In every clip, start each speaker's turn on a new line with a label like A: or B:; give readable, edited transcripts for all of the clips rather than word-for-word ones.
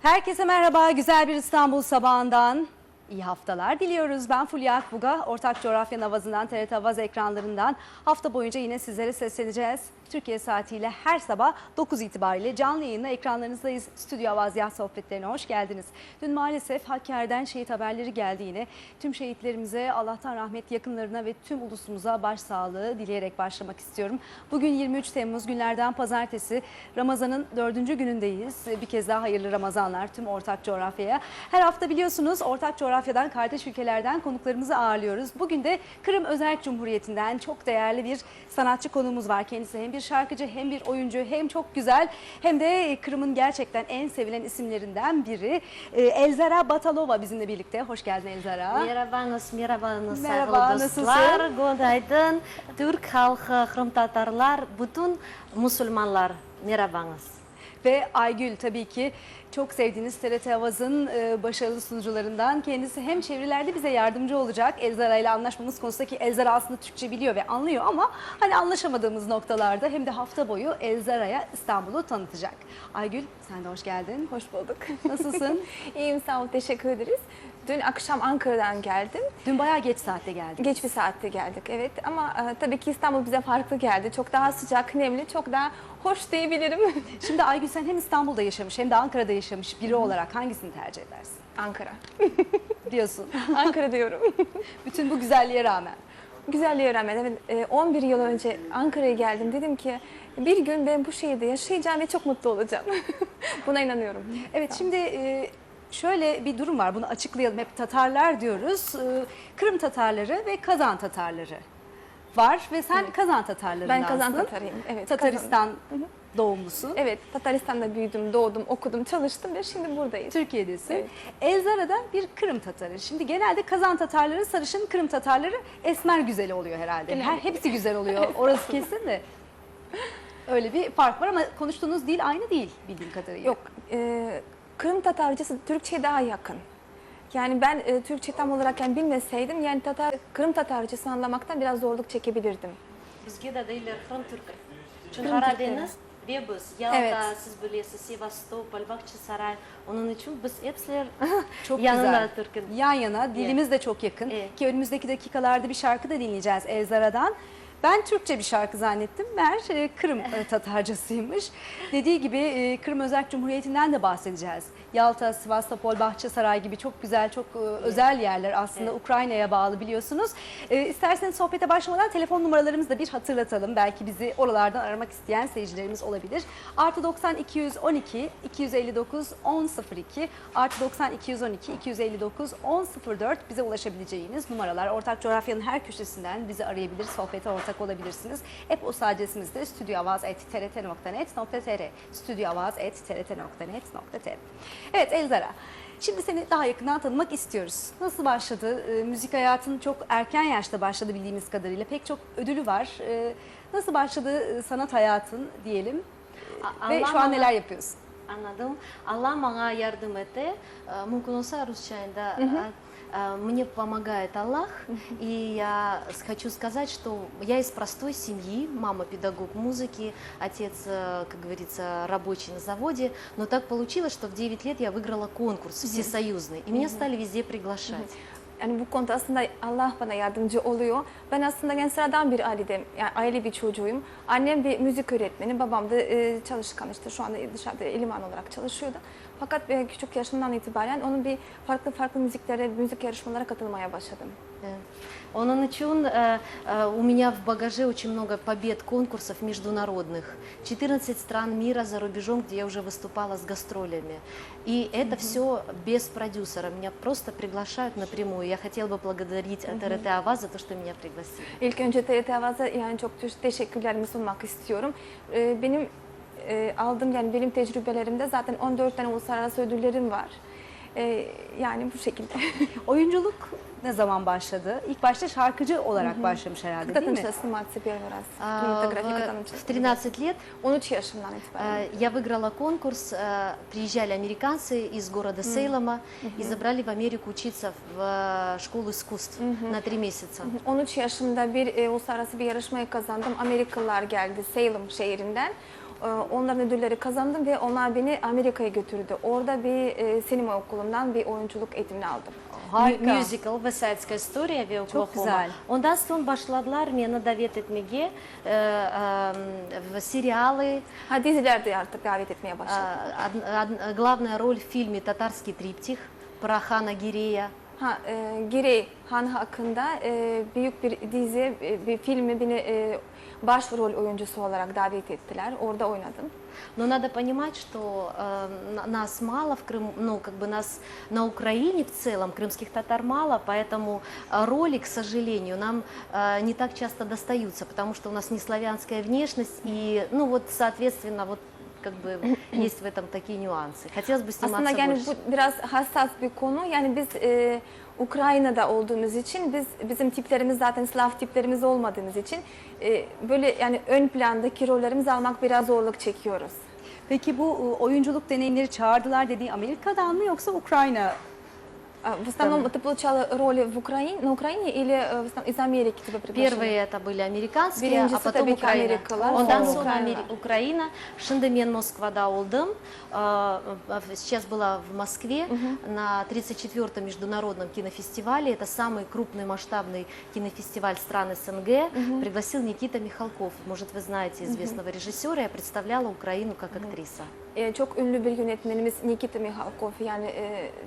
A: Herkese merhaba, güzel bir İstanbul sabahından iyi haftalar diliyoruz. Ben Fulya Akbuga, Ortak Coğrafya Navazı'ndan, TRT Avaz ekranlarından hafta boyunca yine sizlere sesleneceğiz. Türkiye saatiyle her sabah 9 itibariyle canlı yayınla ekranlarınızdayız. Stüdyo Avaz Yah Sohbetlerine hoş geldiniz. Dün maalesef Hakkari'den şehit haberleri geldi yine. Tüm şehitlerimize Allah'tan rahmet, yakınlarına ve tüm ulusumuza başsağlığı dileyerek başlamak istiyorum. Bugün 23 Temmuz günlerden pazartesi, Ramazan'ın 4. günündeyiz. Bir kez daha hayırlı Ramazanlar tüm Ortak Coğrafya'ya. Her hafta biliyorsunuz Ortak Coğrafya'dan, kardeş ülkelerden konuklarımızı ağırlıyoruz. Bugün de Kırım Özerk Cumhuriyeti'nden çok değerli bir sanatçı konuğumuz var. Kendisi hem bir şarkıcı hem bir oyuncu hem çok güzel hem de Kırım'ın gerçekten en sevilen isimlerinden biri. Elzara Batalova bizimle birlikte. Hoş geldin Elzara.
B: Merhabanız, merhabanız
A: Merhaba,
B: sayılı dostlar. Günaydın. Türk halkı, Kırım Tatarlar, bütün Müslümanlar. Merhabanız.
A: Ve Aygül tabii ki çok sevdiğiniz TRT Avaz'ın başarılı sunucularından. Kendisi hem çevirilerde bize yardımcı olacak. Elzara ile anlaşmamız konusunda, ki Elzara aslında Türkçe biliyor ve anlıyor ama hani anlaşamadığımız noktalarda hem de hafta boyu Elzara'ya İstanbul'u tanıtacak. Aygül, sen de hoş geldin.
C: Hoş bulduk.
A: Nasılsın?
C: İyiyim, sağ ol, teşekkür ederiz. Dün akşam Ankara'dan geldim.
A: Dün bayağı geç saatte geldik.
C: Geç bir saatte geldik, evet. Ama tabii ki İstanbul bize farklı geldi. Çok daha sıcak, nemli, çok daha hoş diyebilirim.
A: Şimdi Aygül, sen hem İstanbul'da yaşamış hem de Ankara'da yaşamış biri olarak hangisini tercih edersin?
C: Ankara.
A: Diyorsun.
C: Ankara diyorum.
A: Bütün bu güzelliğe rağmen.
C: Güzelliği öğrenmedim. Evet, 11 yıl önce Ankara'ya geldim. Dedim ki bir gün ben bu şehirde yaşayacağım ve çok mutlu olacağım. Buna inanıyorum.
A: Evet, şimdi şöyle bir durum var, bunu açıklayalım. Hep Tatarlar diyoruz. Kırım Tatarları ve Kazan Tatarları var ve sen Kazan Tatarlarındansın.
C: Ben Kazan Tatarıyım. Evet,
A: Tataristan doğumlusun.
C: Evet, Tataristan'da büyüdüm, doğdum, okudum, çalıştım ve şimdi buradayız.
A: Türkiye'desin.
C: Evet.
A: Elzara da bir Kırım Tatarı. Şimdi genelde Kazan Tatarları sarışın, Kırım Tatarları esmer güzeli oluyor herhalde. Hepsi güzel oluyor, orası kesin de. Öyle bir fark var ama konuştuğunuz dil aynı değil bildiğim kadarıyla.
C: Yok, Kırım Tatarcası Türkçe'ye daha yakın. Yani ben Türkçe tam olarak bilmeseydim, yani Kırım Tatarcasını anlamaktan biraz zorluk çekebilirdim.
B: Bizge de değiller Kırım Türk'ü. Çünkü
C: Kırım
B: Karadeniz ve biz. Yalta,
C: Evet.
B: siz biliyorsunuz, Sivastopol, Bahçesaray. Onun için biz hepsiler
A: Çok
B: yanında
A: güzel.
B: Türk'ün.
A: Yan yana, dilimiz de çok yakın.
B: Evet.
A: Ki önümüzdeki dakikalarda bir şarkı da dinleyeceğiz Elzara'dan. Ben Türkçe bir şarkı zannettim. Meğer Kırım Tatarcasıymış. Dediği gibi Kırım Özerk Cumhuriyeti'nden de bahsedeceğiz. Yalta, Sivastopol, Bahçesaray gibi çok güzel, çok özel yerler aslında.
B: Evet.
A: Ukrayna'ya bağlı biliyorsunuz. İsterseniz sohbete başlamadan telefon numaralarımızı da bir hatırlatalım. Belki bizi oralardan aramak isteyen seyircilerimiz olabilir. +90 212 259 1002 +90 212 259 1004 bize ulaşabileceğiniz numaralar. Ortak Coğrafya'nın her köşesinden bizi arayabilir, sohbete ortak olabilirsiniz. E-posta adresimiz de studioavaz@trt.net.tr studioavaz@trt.net.tr. Evet Elzara, şimdi seni daha yakından tanımak istiyoruz. Nasıl başladı? Müzik hayatın çok erken yaşta başladı bildiğimiz kadarıyla. Pek çok ödülü var. Nasıl başladı sanat hayatın diyelim? Ve şu an neler yapıyorsun?
B: Anladım. Allah bana yardım etti. Mümkün olsa Rusçayında мне помогает Аллах. И я хочу сказать, что я из простой семьи. Мама педагог музыки, отец, как говорится, rабочий на заводе. Но так получилось, что в 9 лет я выиграла конкурс всесоюзный. И меня стали везде приглашать.
C: Yani bu konuda aslında Allah bana yardımcı oluyor. Ben aslında yani sıradan bir ailede, yani aile bir çocuğuyum. Annem bir müzik öğretmeni, babam da çalışkan, işte şu anda dışarıda eleman olarak çalışıyordu. Fakat küçük yaşımdan itibaren onun bir farklı müziklere, müzik yarışmalara katılmaya başladım.
B: Onun için у меня в багаже очень много побед, конкурсов международных. 14 стран мира за рубежом, где я уже выступала с гастролями. И это все без продюсера. Меня просто приглашают напрямую. Я хотела бы благодарить ТРТ Аваз за то, что меня пригласили.
C: İlk önce TRT Avaz'a yani çok teşekkürlerimi sunmak istiyorum. Benim aldığım, yani benim tecrübelerimde zaten 14 tane uluslararası ödüllerim var. Yani bu şekilde.
A: Oyunculuk ne zaman başladı? İlk başta şarkıcı olarak başlamış herhalde değil mi?
C: Когда сниматься первый раз? Кинематография,
B: В 13 лет
C: 13 yaşımdan itibaren.
B: я выиграла конкурс, приезжали американцы из города Сейлома и забрали в Америку учиться в школу искусств на 3 месяца.
C: 13 yaşımda bir uluslararası bir yarışmayı kazandım. Amerikalılar geldi Salem şehrinden. Onların ödülleri kazandım ve onlar beni Amerika'ya götürdü. Orada bir sinema okulundan bir oyunculuk eğitimini aldım.
A: Harika.
B: Musical West Side'ska история ve
A: Çok
B: Oklahoma.
A: güzel.
B: Ondan sonra başladılar beni davet etmeye в сериалы.
C: Ha, dizilerde artık davet etmeye başladım.
B: Главная роль в фильме «Татарский триптих» про хана Гирея.
C: Ha, Girey Han hakkında büyük bir dizi, bir filmi beni başrol oyuncusu olarak davet ettiler. Orada oynadım.
B: Но надо понимать, что нас мало в Крыму, ну, как бы нас на Украине в целом, крымских татар мало, поэтому роли, к сожалению, нам не так часто достаются, потому что у нас не славянская внешность, и, ну, вот, соответственно, вот, как бы, есть в этом такие нюансы. Хотелось бы
C: Aslında
B: сниматься
C: yani
B: больше.
C: bu biraz hassas bir konu. Yani biz Ukrayna'da olduğumuz için bizim tiplerimiz zaten Slav tiplerimiz olmadığımız için böyle yani ön plandaki rollerimizi almak biraz zorluk çekiyoruz.
A: Peki bu oyunculuk deneyimleri çağırdılar dediği Amerika'dan mı yoksa Ukrayna?
C: В основном ты получала роли на Украине или в основном из Америки тебя приглашали?
B: Первые это были американские, а
C: Birincisi
B: потом
C: tabii ki
B: Украина.
C: Amerikalılar,
B: Ondan
C: sonra
B: sonra
C: Ukrayna.
B: Украина. Şimdi мен Москвада oldum. Сейчас была в Москве на 34-м международном кинофестивале. Это самый крупный масштабный кинофестиваль стран СНГ. Пригласил Никита Михалков. Может, вы знаете известного режиссера. Я представляла Украину как актриса.
C: Çok ünlü bir yönetmenimiz Nikita Mikhalkov, yani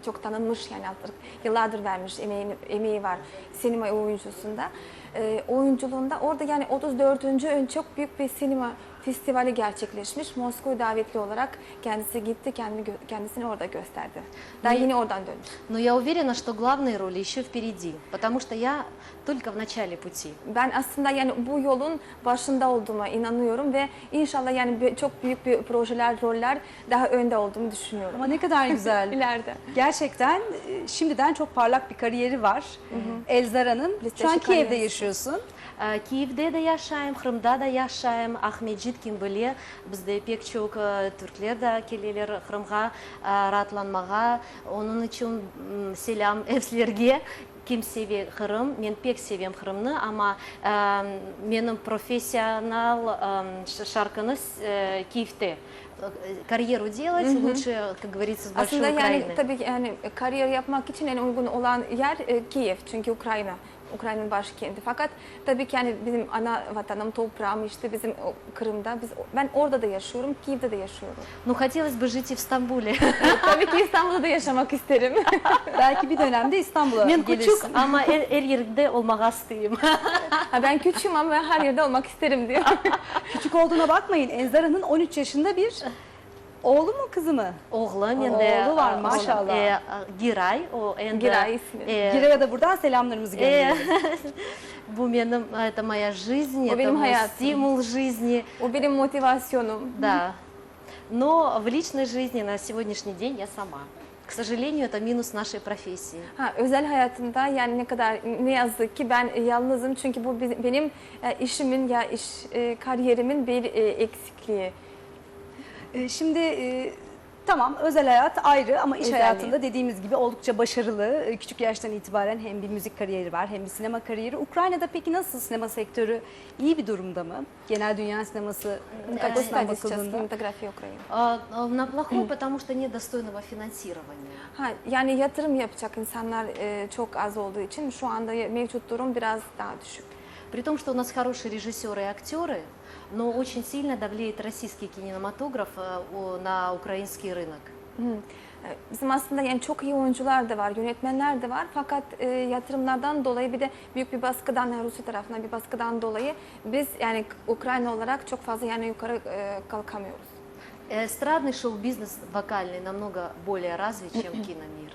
C: çok tanınmış, yani artık yıllardır vermiş emeği var sinema oyuncusunda. Oyunculuğunda orada yani 34. çok büyük bir sinema festivali gerçekleşmiş. Moskova davetli olarak kendisi gitti, kendisini orada gösterdi. Daha yeni oradan dönmüş.
B: Но я уверена, что главные роли еще впереди, потому что я только в начале пути.
C: Ben aslında yani bu yolun başında olduğuma inanıyorum ve inşallah yani çok büyük bir projeler, roller daha önde olduğumu düşünüyorum.
A: Ama ne kadar güzel.
C: İleride.
A: Gerçekten şimdiden çok parlak bir kariyeri var. Elzara'nın. Şu an
C: Lisesi
A: Kiev'de
C: kariyeri.
A: yaşıyorsun.
B: Киевде да яшайм, Хрымда да яшайм, Ахмеджит Кимбеле, bizde pek çok Türkler de келелер Хрымга ратланмага, onun için selam evlerge. Kim seviyor Kırım? Ben pek seviyorum Kırım'ı ama benim profesyonel şarkını Kiev'te. Kariyeri делать лучше, как говорится, с большой
C: Aslında yani
B: Украины.
C: tabii ki yani kariyer yapmak için en uygun olan yer Kiev, çünkü Ukrayna'nın başkenti. Fakat tabii ki yani bizim ana vatanım, toprağım işte bizim Kırım'da. Ben orada da yaşıyorum, Kiev'de de yaşıyorum.
B: Ну, хотелось бы жить и в Стамбуле.
C: Tabii ki İstanbul'da da yaşamak isterim.
A: Belki bir dönemde İstanbul'a
B: Ben küçük
A: gelirsin.
B: ama her yerde olmak isteyim.
C: Ha, ben küçüğüm ama her yerde olmak isterim diyor.
A: Küçük olduğuna bakmayın. Elzara'nın 13 yaşında bir oğlu mu kızı mı?
B: Oğlum,
A: Oğlu var, maşallah.
B: Giray, o
C: Giray ismi.
A: Giray'a da buradan selamlarımızı gönderiyoruz.
B: Bu benim, это моя жизнь,
C: O
B: это
C: benim
B: мой
C: hayatım.
B: стимул жизни,
C: O benim motivasyonum.
B: да. Но в личной жизни на сегодняшний день я сама. К сожалению, это минус нашей профессии.
C: Ha, özel hayatımda yani ne yazık ki ben yalnızım, çünkü bu benim işimin kariyerimin bir eksikliği.
A: Şimdi tamam, özel hayat ayrı ama iş
C: Özelliği.
A: hayatında dediğimiz gibi oldukça başarılı. Küçük yaştan itibaren hem bir müzik kariyeri var hem bir sinema kariyeri. Ukrayna'da peki nasıl, sinema sektörü iyi bir durumda mı? Genel dünya sineması
C: Какой
A: açısından
C: стадии сейчас
A: bakıldığında.
C: кинематография Украины?
B: На плохой, потому что нет достойного финансирования.
C: Ha, yani yatırım yapacak insanlar çok az olduğu için şu anda mevcut durum biraz daha düşük.
B: При том, что у нас хорошие режиссеры и актеры, но очень сильно давлеет российский кинематограф на украинский рынок.
C: Bizim aslında yani çok iyi oyuncular da var, yönetmenler de var, fakat yatırımlardan dolayı bir de büyük bir baskıdan, yani Rusya tarafından bir baskıdan dolayı biz yani Ukrayna olarak çok fazla yani yukarı kalkamıyoruz.
B: Эстрадный шоу-бизнес вокальный намного более развит, чем киномир.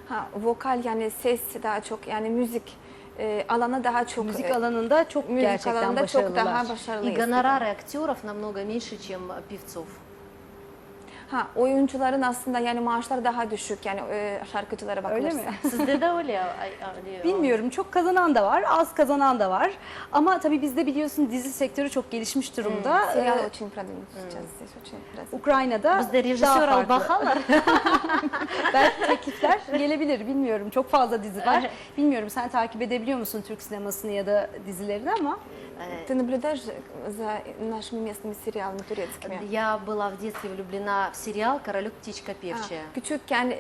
C: Ha, vokal yani ses daha çok, yani müzik alanı daha çok,
A: Müzik alanında çok
C: müzik
A: gerçekten
C: alanında
A: başarılılar.
C: çok daha
B: И
C: başarılıyız.
B: гонорары актеров намного меньше, чем певцов.
C: Ha, oyuncuların aslında yani maaşları daha düşük, yani şarkıcılara
A: Öyle
C: bakılırsa.
A: mi?
B: Sizde de öyle.
A: Bilmiyorum, çok kazanan da var, az kazanan da var. Ama tabii bizde biliyorsun dizi sektörü çok gelişmiş durumda.
C: Сериалы очень продвинуты сейчас здесь, очень развиты.
A: Ukrayna'da
B: Bizde
A: daha
B: rejisör
A: farklı.
B: albahalar.
A: Belki teklifler gelebilir, bilmiyorum. Çok fazla dizi var. Bilmiyorum, sen takip edebiliyor musun Türk sinemasını ya da dizilerini ama.
C: Ты наблюдаешь за нашими местными сериалами турецкими?
B: Я была в детстве влюблена в сериal Королек Птичка Pevчая.
C: Küçükken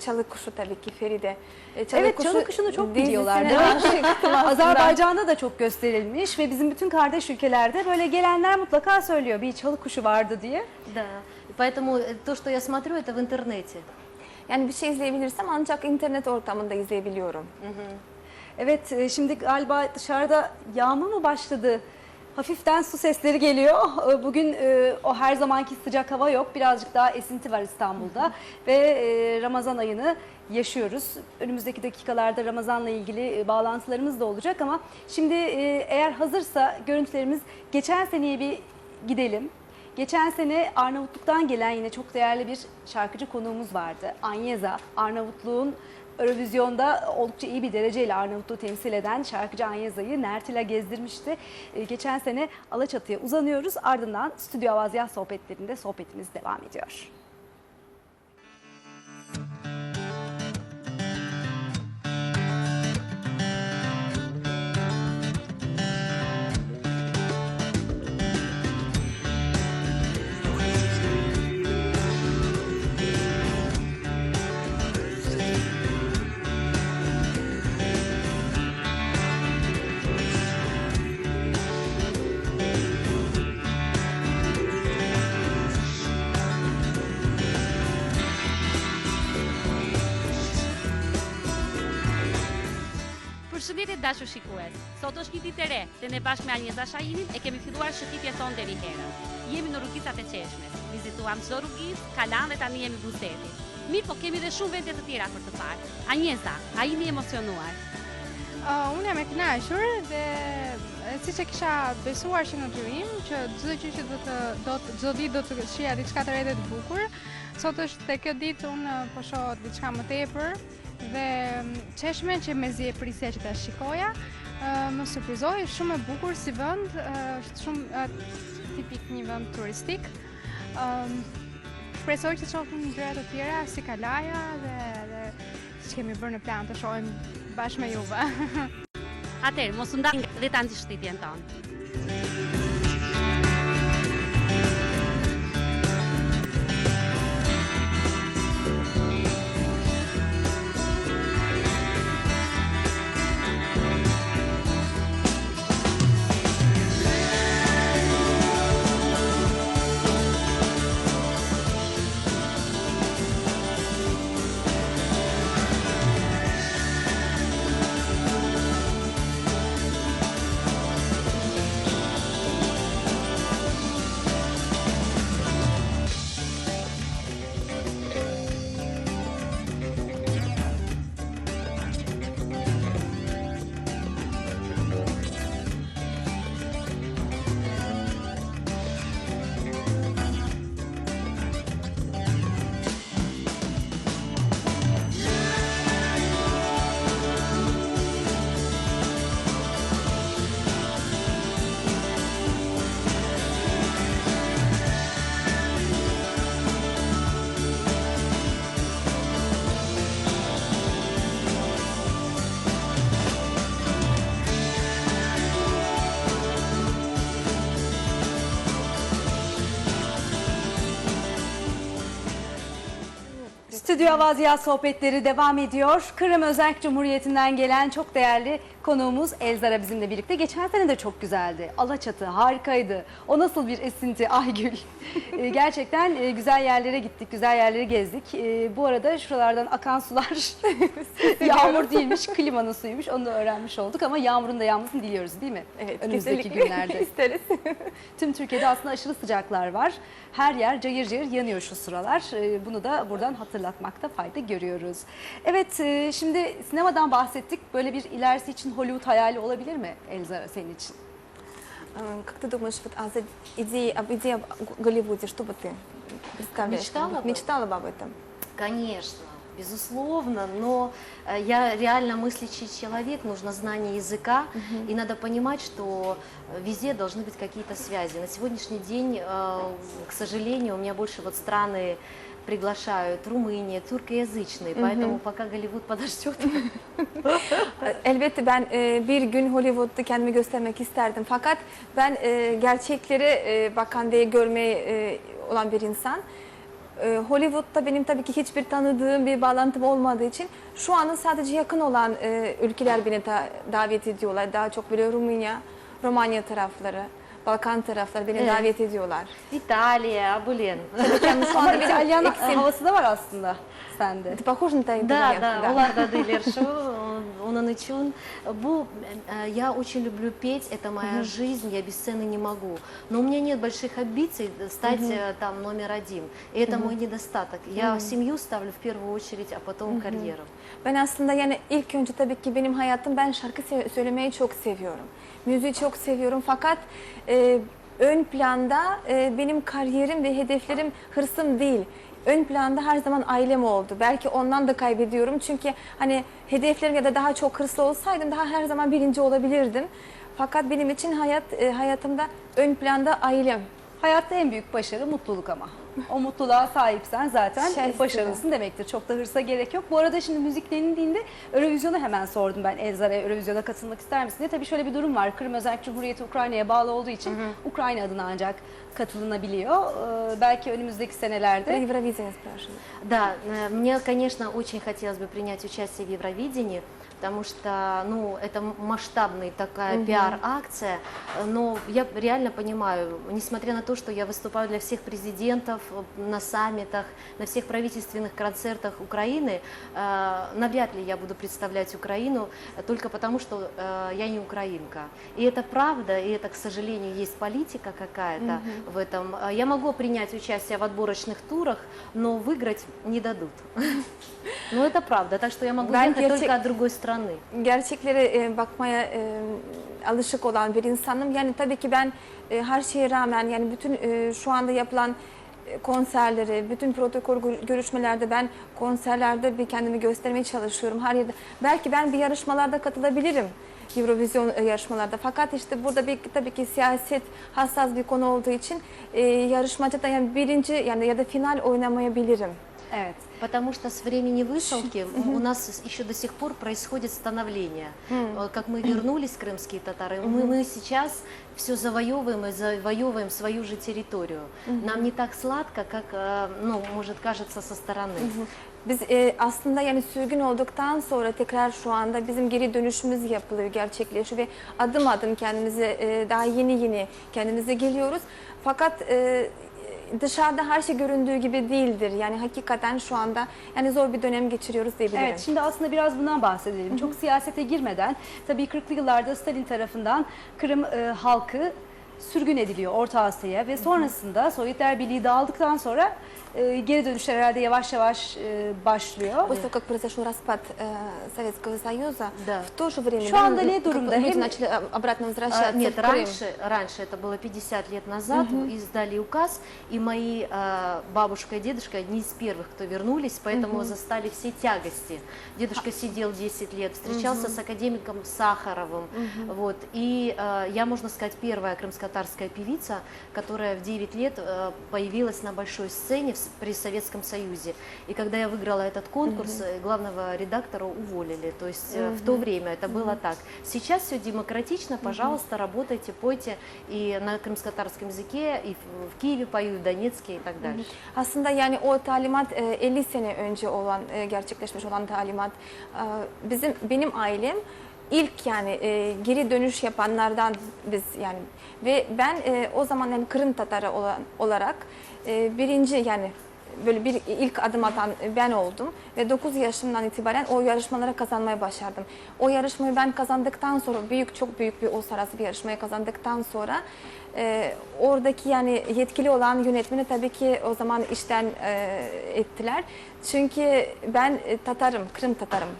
C: Çalı Kuşu tabii ki Feride.
A: Evet, Çalı Kuşu'nu çok
C: dizisine
A: biliyorlardı.
C: aşıktım aslında.
A: Azerbaycan'da da çok gösterilmiş ve bizim bütün kardeş ülkelerde böyle gelenler mutlaka söylüyor bir Çalı Kuşu vardı diye.
B: Да. Поэтому то, что я смотрю, это в интернете.
C: Yani bir şey izleyebilirsem ancak internet ortamında izleyebiliyorum.
A: Evet, şimdi galiba dışarıda yağmur mu başladı? Hafiften su sesleri geliyor. Bugün o her zamanki sıcak hava yok. Birazcık daha esinti var İstanbul'da. Ve Ramazan ayını yaşıyoruz. Önümüzdeki dakikalarda Ramazan'la ilgili bağlantılarımız da olacak ama şimdi eğer hazırsa görüntülerimiz geçen seneye bir gidelim. Geçen sene Arnavutluk'tan gelen yine çok değerli bir şarkıcı konuğumuz vardı. Anyeza, Arnavutluğun Eurovizyon'da oldukça iyi bir dereceyle Arnavutluğu temsil eden şarkıcı Anyeza'yı Nertil'e gezdirmişti. Geçen sene Alaçatı'ya uzanıyoruz. Ardından Stüdyo Avazya sohbetlerinde sohbetimiz devam ediyor.
D: Përshëndetje dashur shikues. Sot është një ditë e re dhe ne bashkë me Anyeza Shahinin e kemi filluar shëtitjen tonë deri herë. Jemi në rrugicat e Qeshmes. Vizituam çdo rrugicë, kalan dhe tani jemi Buzeti. Mirë, po kemi dhe shumë vende të tjera për të parë. Anyeza, a jeni emocionuar?
E: Unë jam e kënaqur dhe siç e kisha besuar që në tyrim që çdo gjë që çdo ditë do të shija diçka të re dhe të bukur. Sot është te kjo ditë unë po shoh diçka më tepër dhe Qeshme që mezi e prisja që ta shikoja, më surprizoi, shumë e bukur si vend, është shumë tipik një vend turistik. Shpresoj që të shohim gjëra të tjera si Kalaja dhe që kemi bërë në plan të shohim bashkë me juve.
D: Atëherë, mos u ndani dhe ta ndishëtitjen tonë.
A: Stüdyo Avazya sohbetleri devam ediyor. Kırım Özerk Cumhuriyeti'nden gelen çok değerli konuğumuz Elzara bizimle birlikte. Geçen sene de çok güzeldi. Alaçatı harikaydı. O nasıl bir esinti Aygül. Gerçekten güzel yerlere gittik, güzel yerleri gezdik. Bu arada şuralardan akan sular yağmur değilmiş, klimanın suyuymuş. Onu da öğrenmiş olduk ama yağmurun da yağmasını diliyoruz değil mi?
C: Evet,
A: önümüzdeki
C: kesinlikle
A: günlerde.
C: isteriz.
A: Tüm Türkiye'de aslında aşırı sıcaklar var. Her yer cayır cayır yanıyor şu sıralar. Bunu da buradan hatırlatmakta fayda görüyoruz. Evet, şimdi sinemadan bahsettik. Böyle bir ilerisi için Hollywood hayali olabilir mi Elzara senin için?
C: Как ты думаешь, вот об идее в Голливуде, что бы ты представляешь?
B: Мечтала бы?
C: Мечтала бы об этом?
B: Конечно, безусловно, но я реально мыслящий человек, нужно знание языка, и надо понимать, что везде должны быть какие-то связи. На сегодняшний день, к сожалению, у меня больше вот страны приглашают, Румыния, туркоязычные, поэтому пока Голливуд подождет.
C: Elbette ben bir gün Hollywood'da kendimi göstermek isterdim. Fakat ben gerçekleri bakan ve görmeye olan bir insan. Hollywood'da benim tabii ki hiçbir tanıdığım bir bağlantım olmadığı için şu anda sadece yakın olan ülkeler beni davet ediyorlar. Daha çok böyle Romanya tarafları, Balkan tarafları beni davet ediyorlar.
B: Италия, блин.
C: Yani şu
A: Ama
C: anda benim
A: İtalyan
C: eksim.
A: havası da var aslında sende.
C: Ты похож на
B: Да,
C: итальянку,
B: да,
C: да.
B: олар да дейлер шу, onun için. Я очень люблю петь, это моя жизнь, я без сцены не могу. Но у меня нет больших амбиций стать там номер один. И это мой недостаток. Я семью ставлю в первую очередь, а потом карьеру.
C: Ben aslında yani ilk önce tabii ki benim hayatım, ben şarkı söylemeyi çok seviyorum. Müziği çok seviyorum fakat ön planda benim kariyerim ve hedeflerim, hırsım değil. Ön planda her zaman ailem oldu. Belki ondan da kaybediyorum çünkü hani hedeflerim ya da daha çok hırslı olsaydım daha her zaman birinci olabilirdim. Fakat benim için hayatımda ön planda ailem.
A: Hayatta en büyük başarı mutluluk ama. O mutluluğa sahipsen zaten
C: Şahsi
A: başarılısın demektir. Çok da hırsa gerek yok. Bu arada şimdi müzik denildiğinde Eurovision'u hemen sordum ben. Elzar'a Eurovision'a katılmak ister misin diye. Tabii şöyle bir durum var. Kırım Özerk Cumhuriyeti Ukrayna'ya bağlı olduğu için Ukrayna adına ancak katılınabiliyor. Belki önümüzdeki senelerde.
C: Евровидение спрашивают.
B: Да, мне, конечно, очень хотелось бы принять участие в Евровидении, потому что, ну, это масштабная такая пиар-акция, но я реально понимаю, несмотря на то, что я выступаю для всех президентов на саммитах, на всех правительственных концертах Украины, навряд ли я буду представлять Украину только потому, что я не украинка. И это правда, и это, к сожалению, есть политика какая-то в этом. Я могу принять участие в отборочных турах, но выиграть не дадут. Но это правда, так что я могу ехать только от другой страны.
C: Gerçeklere bakmaya alışık olan bir insanım. Yani tabii ki ben her şeye rağmen yani bütün şu anda yapılan konserleri, bütün protokol görüşmelerde ben konserlerde bir kendimi göstermeye çalışıyorum her yerde. Belki ben bir yarışmalarda katılabilirim. Eurovision yarışmalarda. Fakat işte burada tabii ki siyaset hassas bir konu olduğu için yarışmacıda yani birinci yani ya da final oynamayabilirim.
A: Evet.
B: Потому что с времени высылки у нас еще до сих пор происходит становление. Как мы вернулись, крымские татары, мы сейчас все завоевываем и завоевываем свою же территорию. Нам не так сладко, как, ну, может кажется со стороны.
C: Biz aslında yani sürgün olduktan sonra tekrar şu anda bizim geri dönüşümüz yapılıyor, gerçekleşiyor ve adım adım kendimize daha yeni kendimize geliyoruz. Fakat dışarıda her şey göründüğü gibi değildir. Yani hakikaten şu anda yani zor bir dönem geçiriyoruz diyebilirim.
A: Evet, şimdi aslında biraz bundan bahsedelim. Çok siyasete girmeden, tabii 40'lı yıllarda Stalin tarafından Kırım halkı sürgün ediliyor Orta Asya'ya ve sonrasında Sovyetler Birliği dağıldıktan sonra geri dönüşler herhalde yavaş yavaş başlıyor.
C: После того, как произошел распад Советского Союза,
B: Да.
C: в то же время
A: Şu anda ne durumda?
C: люди
A: Hem
C: начали обратно возвращаться
B: Нет,
C: в Крым.
B: раньше, это было 50 лет назад, издали указ, и мои бабушка и дедушка одни из первых, кто вернулись, поэтому застали все тягости. Дедушка сидел 10 лет, встречался с академиком Сахаровым, вот, и я, можно сказать, первая крымско-татарская певица, которая в 9 лет появилась на большой сцене при Советском Союзе. И когда я выиграла этот конкурс, главного редактора уволили. То есть в то время это было так. Сейчас все демократично, пожалуйста, работайте, пойте и на крымско-татарском языке, и в Киеве пою, в Донецке и так дальше.
C: Aslında yani o talimat 50 sene önce olan gerçekleşmiş olan talimat. Benim ailem ilk yani geri dönüş yapanlardan biz yani ve ben o zaman yani Kırım Tatarı olarak birinci yani böyle bir ilk adım atan ben oldum ve 9 yaşımdan itibaren o yarışmalara kazanmayı başardım. O yarışmayı ben kazandıktan sonra çok büyük bir uluslararası bir yarışmayı kazandıktan sonra oradaki yani yetkili olan yönetmeni tabii ki o zaman işten ettiler. Çünkü ben Tatarım, Kırım Tatarım.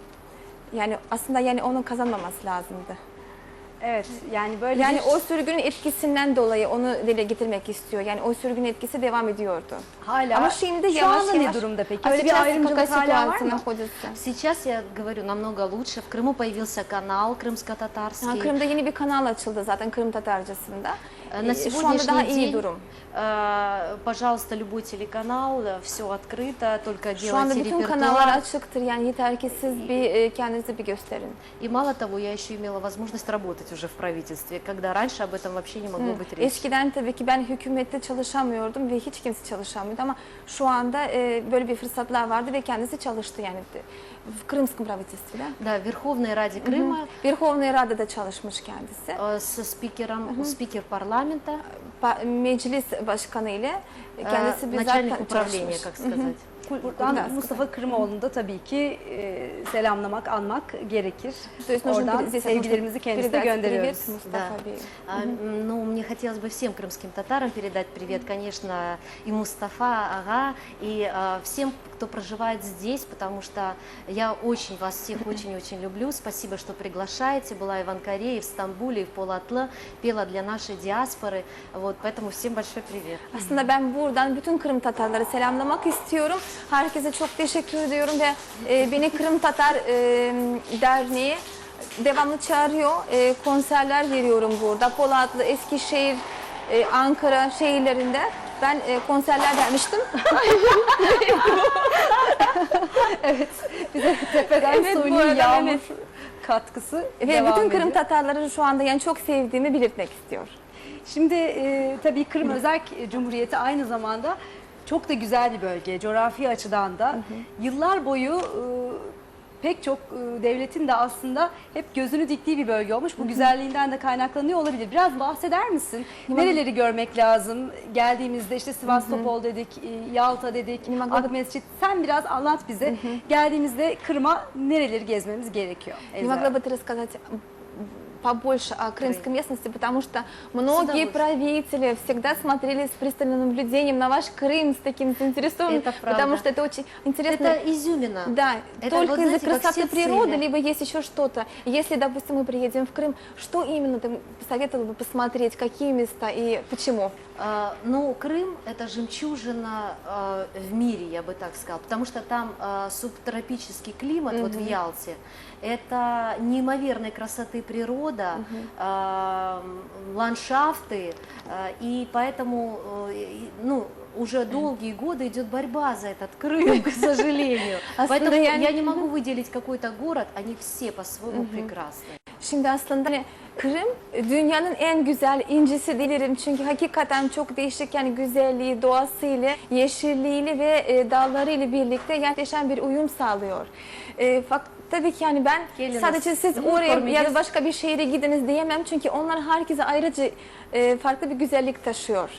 C: Yani aslında yani onun kazanmaması lazımdı.
A: Evet, yani böyle
C: Yani
A: bir...
C: o sürgünün etkisinden dolayı onu dile getirmek istiyor. Yani o sürgün etkisi devam ediyordu.
A: Hala.
C: Ama şimdi
A: Şu
C: yavaş
A: anda
C: yavaş.
A: ne durumda peki?
C: А
A: Öyle bir
C: сейчас
A: ayrımcılık
C: какая
A: hala var
C: ситуация
A: mı?
C: находится?
B: Сейчас, я говорю, намного лучше. В Крыму появился канал крымско-татарский.
C: Kırım'da yeni bir kanal açıldı zaten Kırım Tatarcası'nda.
B: На
C: Şu anda daha
B: сегодняшний
C: iyi
B: день,
C: durum.
B: пожалуйста, любой телеканал, все открыто, только
C: Şu anda
B: делайте
C: bütün kanallar
B: репертуар.
C: açıktır. Yani yeter ki siz bir kendinizi bir gösterin.
B: И мало того, я еще имела возможность работать уже в правительстве, когда раньше об этом вообще не могло быть речи.
C: Eskiden tabii ki ben hükümette çalışamıyordum ve hiç kimse çalışamıyordu ama şu anda böyle bir fırsatlar vardı ve kendisi çalıştı yani в Крымском правительстве, да?
B: Да, в Верховной Раде Крыма
C: Верховной Rade'de çalışmış kendisi.
B: со спикером, спикер парламента,
C: Meclis başkanı ile kendisi bizzat
B: начальник управления,
C: çalışmış.
B: как сказать.
A: Buradan
C: Biraz
A: Mustafa Kırımoğlu'nu da tabii ki selamlamak, anmak gerekir.
C: То есть нужно
A: Oradan
C: здесь
A: sevgilerimizi kendisine
C: передать
A: gönderiyoruz.
C: привет Мустафа Бею.
B: Ну, мне хотелось бы всем крымским татарам передать привет, конечно, и Мустафа Ага, и всем, кто проживает здесь, потому что я очень вас всех очень-очень люблю. Спасибо, что приглашаете. Была и в Анкаре, и в Стамбуле, и в Полатлы, пела для нашей диаспоры. Вот, поэтому всем большой привет.
C: Aslında ben buradan bütün Kırım Tatarları selamlamak istiyorum. Herkese çok teşekkür ediyorum ve beni Kırım Tatar Derneği devamlı çağırıyor. Konserler veriyorum burada. Polatlı, Eskişehir, Ankara şehirlerinde ben konserler vermiştim.
A: Bize tepeden
C: Evet, bu
A: suni
C: arada
A: yağmur
C: evet.
A: katkısı
C: Ve
A: devam
C: bütün
A: ediyor.
C: Kırım Tatarları şu anda yani çok sevdiğimi belirtmek istiyor.
A: Şimdi tabii Kırım Özerk Cumhuriyeti aynı zamanda çok da güzel bir bölge. Coğrafi açıdan da yıllar boyu pek çok devletin de aslında hep gözünü diktiği bir bölge olmuş. Bu güzelliğinden de kaynaklanıyor olabilir. Biraz bahseder misin? Nereleri görmek lazım? Geldiğimizde işte Sivastopol dedik, Yalta dedik, Akmescit. Sen biraz anlat bize. Geldiğimizde Kırım'a nereleri gezmemiz gerekiyor?
C: Не
A: Elzara.
C: могла бы ты рассказать побольше о крымской местности, потому что многие правители всегда смотрели с пристальным наблюдением на ваш Крым с таким заинтересованным,
B: Это правда.
C: потому что это очень интересно.
B: Это изюмина.
C: Да,
B: Это
C: только
B: вот,
C: из-за
B: знаете, как
C: красоты
B: все
C: природы,
B: цели.
C: либо есть еще что-то. Если, допустим, мы приедем в Крым, что именно ты посоветовала бы посмотреть, какие места и почему?
B: Ну, Крым – это жемчужина в мире, я бы так сказала, потому что там субтропический климат, вот в Ялте, это неимоверной красоты природа, ландшафты, и поэтому, ну, уже долгие годы идет борьба за этот Крым, к сожалению. Поэтому я не могу выделить какой-то город, они все по-своему прекрасны.
C: Şimdi aslında hani Kırım dünyanın en güzel incisi dilerim çünkü hakikaten çok değişik yani güzelliği, doğasıyla, yeşilliğiyle ve dağlarıyla birlikte gerçekten bir uyum sağlıyor. Fakat tabii ki yani ben
B: Geliniz.
C: sadece siz
B: Bunu
C: oraya ya
B: görmeyeceğiz.
C: da başka bir şehre gidiniz diyemem çünkü onlar herkese ayrıca farklı bir güzellik taşıyor.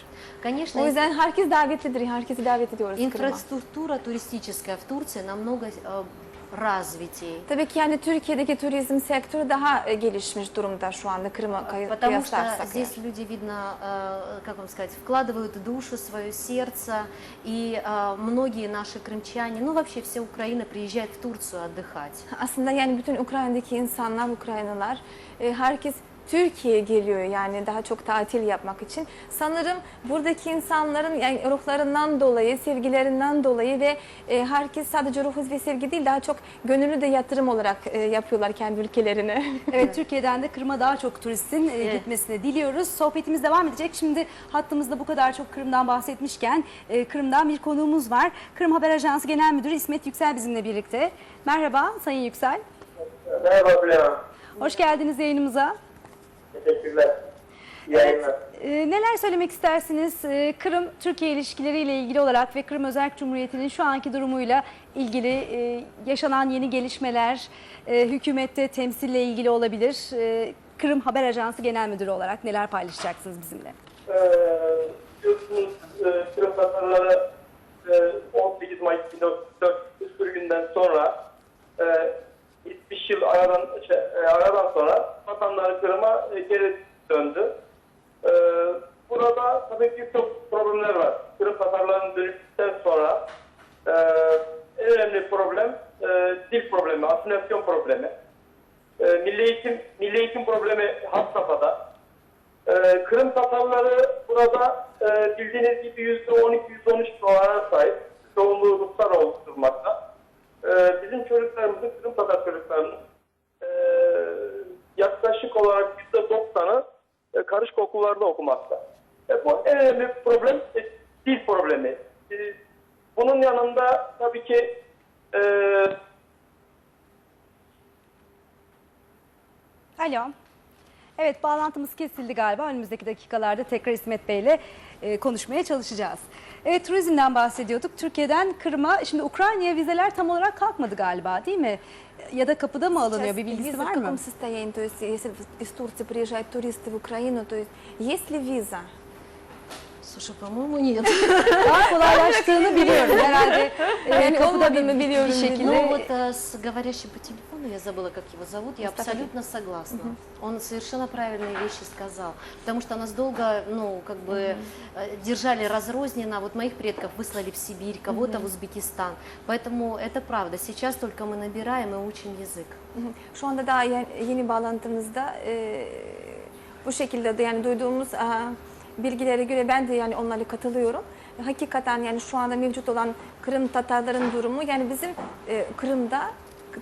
B: Конечно,
C: O yüzden herkes davetlidir, herkesi davet ediyoruz Kırım'a.
B: инфраструктура туристическая в Турции намного развитее.
C: Tabii ki yani Türkiye'deki turizm sektörü daha gelişmiş durumda şu anda Kırım'a
B: Потому что
C: kıyaslarsak.
B: здесь люди, видно, как вам сказать, вкладывают душу, свое сердце, и многие наши крымчане, ну вообще вся Украина приезжает в Турцию отдыхать.
C: Aslında yani bütün Ukrayna'daki insanlar, Ukraynalılar, herkes Türkiye'ye geliyor yani daha çok tatil yapmak için. Sanırım buradaki insanların yani ruhlarından dolayı, sevgilerinden dolayı ve herkes sadece ruh ve sevgi değil daha çok gönüllü de yatırım olarak yapıyorlar kendi ülkelerine.
A: Evet, Türkiye'den de Kırım'a daha çok turistin gitmesini diliyoruz. Sohbetimiz devam edecek. Şimdi hattımızda bu kadar çok Kırım'dan bahsetmişken Kırım'dan bir konuğumuz var. Kırım Haber Ajansı Genel Müdürü İsmet Yüksel bizimle birlikte. Merhaba Sayın Yüksel.
F: Merhaba Bülent.
A: Hoş geldiniz yayınımıza.
F: Teşekkürler. İyi yayınlar.
A: Neler söylemek istersiniz? Kırım Türkiye ilişkileriyle ilgili olarak ve Kırım Özerk Cumhuriyeti'nin şu anki durumuyla ilgili yaşanan yeni gelişmeler, hükümette temsille ilgili olabilir. Kırım Haber Ajansı Genel Müdürü olarak neler paylaşacaksınız bizimle?
F: Biliyorsunuz Kırım Tatarları 18 Mayıs 1944 günden sonra 70 yıl aradan sonra vatandaşı Kırım'a geri döndü. Burada tabii ki çok problemler var. Kırım Tatarlarının dönüştükten sonra en önemli problem dil problemi, asimilasyon problemi. Milli eğitim problemi had safhada. Kırım Tatarları burada bildiğiniz gibi %12-13 oranına sahip. Çoğunluğu Ruslar oluşturmakta. Bizim çocuklarımızın, Kırım Tatar çocuklarının yaklaşık olarak %90'ı karışık okullarda okumakta. Bu en önemli problem dil problemi. Bunun yanında tabii ki
A: Alo. Evet, bağlantımız kesildi galiba. Önümüzdeki dakikalarda tekrar İsmet Bey ile konuşmaya çalışacağız. Evet, turizmden bahsediyorduk. Türkiye'den Kırım'a, şimdi Ukrayna'ya vizeler tam olarak kalkmadı galiba, değil mi? Ya da kapıda mı alınıyor? Bir bilgisi
C: виза
A: var
C: в
A: mı?
C: каком состоянии? То есть, если из Турции приезжают туристы в Украину, то есть ли виза?
B: Слушай, по-моему, нет.
A: Daha kolaylaştığını biliyorum. Herhalde
C: Yani
A: kapıda
C: olmadığını biliyorum.
A: şekilde.
B: Но вот с говорящим по телефону, я забыла, как его зовут, я абсолютно согласна. Он совершенно правильные вещи сказал. Потому что нас долго, ну, как бы держали разрозненно. Вот моих предков выслали в Сибирь, кого-то в Узбекистан. Поэтому это правда. Сейчас только мы набираем и учим язык.
C: Şu anda daha yeni bağlantımızda bu şekilde de yani duyduğumuz bilgilere göre ben de yani onlara katılıyorum. Hakikaten yani şu anda mevcut olan Kırım Tatarların durumu yani bizim Kırım'da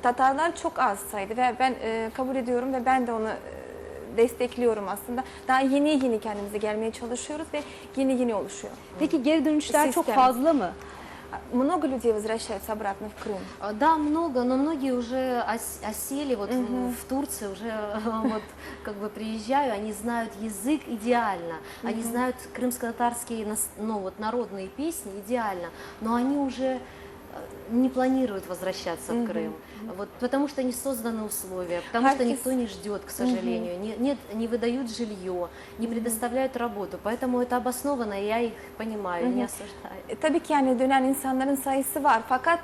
C: Tatarlar çok az sayıda ve ben kabul ediyorum ve ben de onu destekliyorum aslında. Daha yeni kendimize gelmeye çalışıyoruz ve yeni oluşuyor.
A: Peki geri dönüşler çok
C: Sistem.
A: fazla mı?
C: Много людей возвращаются обратно в Крым.
B: Да, много, но многие уже осели вот в Турции, уже вот как бы приезжаю, они знают язык идеально, они знают крымско-татарские, ну вот народные песни идеально, но они уже не планируют возвращаться в Крым, вот, потому что не созданы условия, потому что никто не ждет, к сожалению, не выдают жилье, не предоставляют работу, поэтому это обоснованно, и я их понимаю, не осуждаю.
C: Tabii ki yani dönen insanların sayısı var fakat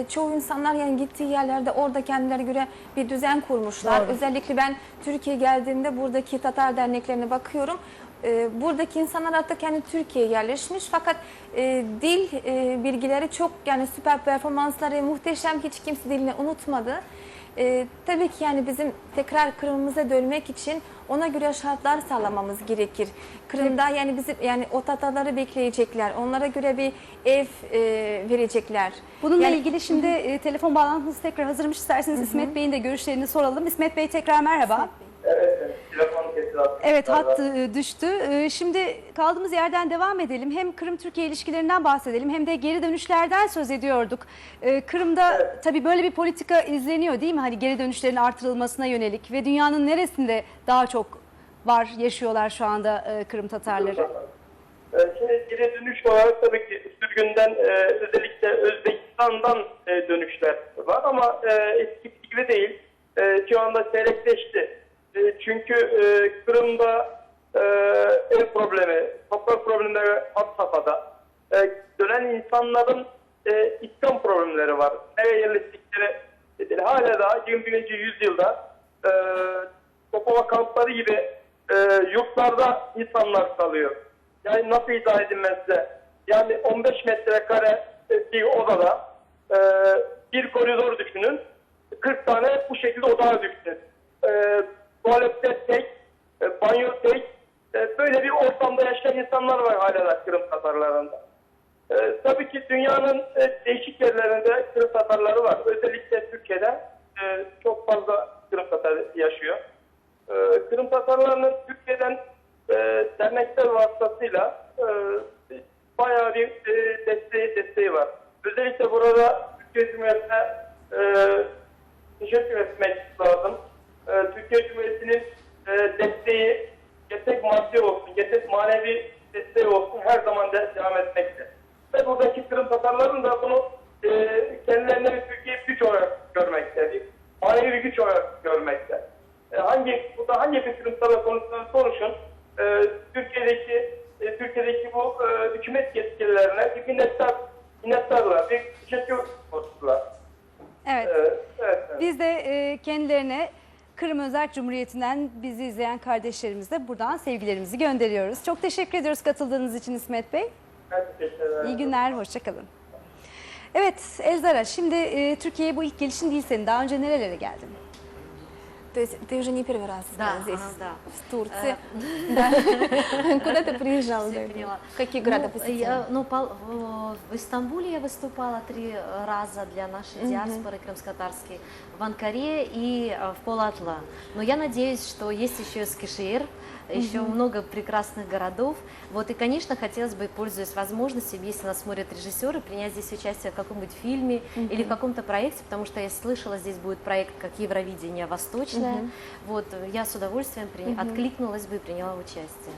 C: çoğu insanlar yani gittiği yerlerde orada kendilerine göre bir düzen kurmuşlar.
A: Doğru.
C: Özellikle ben Türkiye'ye geldiğimde buradaki Tatar derneklerine bakıyorum. Buradaki insanlar artık yani Türkiye'ye yerleşmiş fakat dil bilgileri çok yani süper performansları muhteşem, hiç kimse dilini unutmadı. Tabii ki yani bizim tekrar Kırım'ımıza dönmek için ona göre şartlar sağlamamız gerekir. Kırım'da yani bizim yani o Tatarları bekleyecekler, onlara göre bir ev verecekler.
A: Bununla
C: Yani-
A: ilgili şimdi telefon bağlantımız tekrar hazırmış. İsterseniz İsmet Bey'in de görüşlerini soralım. İsmet Bey tekrar merhaba.
F: telefon kesildi.
A: Evet, hat düştü. Şimdi kaldığımız yerden devam edelim. Hem Kırım-Türkiye ilişkilerinden bahsedelim hem de geri dönüşlerden söz ediyorduk. Kırım'da tabii böyle bir politika izleniyor değil mi? Hani geri dönüşlerin artırılmasına yönelik ve dünyanın neresinde daha çok yaşıyorlar şu anda Kırım Tatarları?
F: Şimdi geri dönüş olarak tabii ki sürgünden özellikle Özbekistan'dan dönüşler var ama eskisi gibi değil. Şu anda seyrekleşti. Çünkü Kırım'da ev problemi, toprak problemleri had safhada. Dönen insanların İslam problemleri var. Nereye yerleştikleri hala da 21. yüzyılda Topova kampları gibi yurtlarda insanlar kalıyor. Yani nasıl izah edilmezse, yani 15 metrekare bir odada bir koridor düşünün, 40 tane bu şekilde odalar düşünün. Tuvalette tek, banyo tek, böyle bir ortamda yaşayan insanlar var hala da Kırım Tatarlarında. Tabii ki dünyanın değişik yerlerinde Kırım Tatarları var. Özellikle Türkiye'de çok fazla Kırım Tatar yaşıyor. Kırım Tatarlarının Türkiye'den dernekler vasıtasıyla bayağı bir desteği var. Özellikle burada Türkiye Cumhuriyeti'ne teşekkür etmek lazım. Türkiye Cumhuriyeti'nin desteği gerek maddi olsun, gerek manevi desteği olsun her zaman devam etmekte. Ve buradaki Kırım Tatarların da bunu kendilerine bir Türkiye güç olarak görmekte, bir manevi bir güç olarak görmekte. Burada hangi bir Kırım Tatar konusunda konuşun, Türkiye'deki bu hükümet yetkililerine bir minnettarlar, bir teşekkür borçlular.
A: Evet.
F: Evet.
A: Biz de kendilerine Kırım Özerk Cumhuriyeti'nden bizi izleyen kardeşlerimize buradan sevgilerimizi gönderiyoruz. Çok teşekkür ediyoruz katıldığınız için İsmet Bey.
F: Ben teşekkür ederim.
A: İyi günler, hoşçakalın. Evet Elzara, şimdi Türkiye'ye bu ilk gelişin değil senin. Daha önce nerelere geldin?
C: То есть ты уже не первый раз
B: Да,
C: здесь,
B: да.
C: в Турции. Да. Куда ты приезжал?
B: Всё поняла.
C: Какие города посетила?
B: В Истамбуле я выступала 3 раза для нашей диаспоры крымско-татарской, в Анкаре и в Полатла. Но я надеюсь, что есть еще Эскишехир, еще много прекрасных городов. Вот и, конечно, хотелось бы, пользуясь возможностью, если нас смотрят режиссеры, принять здесь участие в каком-нибудь фильме или в каком-то проекте, потому что я слышала, здесь будет проект как Евровидение Восточное. Вот я с удовольствием откликнулась бы и приняла участие.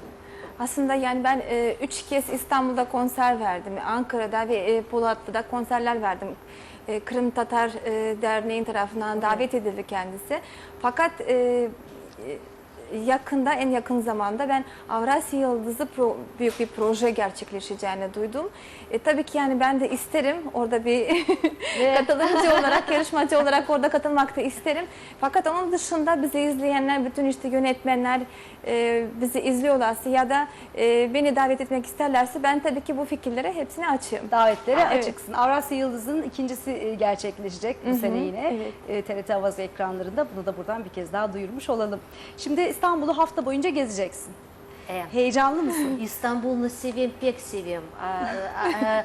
C: Aslında yani ben 3 kez İstanbul'da konser verdim. Ankara'da ve Polatlı'da konserler verdim. Kırım Tatar Derneği'nin tarafından davet edildi kendisi. Fakat yakında, en yakın zamanda ben Avrasya Yıldızı büyük bir proje gerçekleşeceğini duydum. Tabii ki yani ben de isterim orada bir katılımcı olarak, yarışmacı olarak orada katılmak da isterim. Fakat onun dışında bizi izleyenler, bütün işte yönetmenler bizi izliyorlarsa ya da beni davet etmek isterlerse ben tabii ki bu fikirlere hepsini açığım.
A: Davetlere
C: Evet.
A: açıksın. Avrasya Yıldızı'nın ikincisi gerçekleşecek bu sene yine. TRT Havası ekranlarında. Bunu da buradan bir kez daha duyurmuş olalım. Şimdi İstanbul'u hafta boyunca gezeceksin. Heyecanlı mısın?
B: Истанбул на севем, пек севем.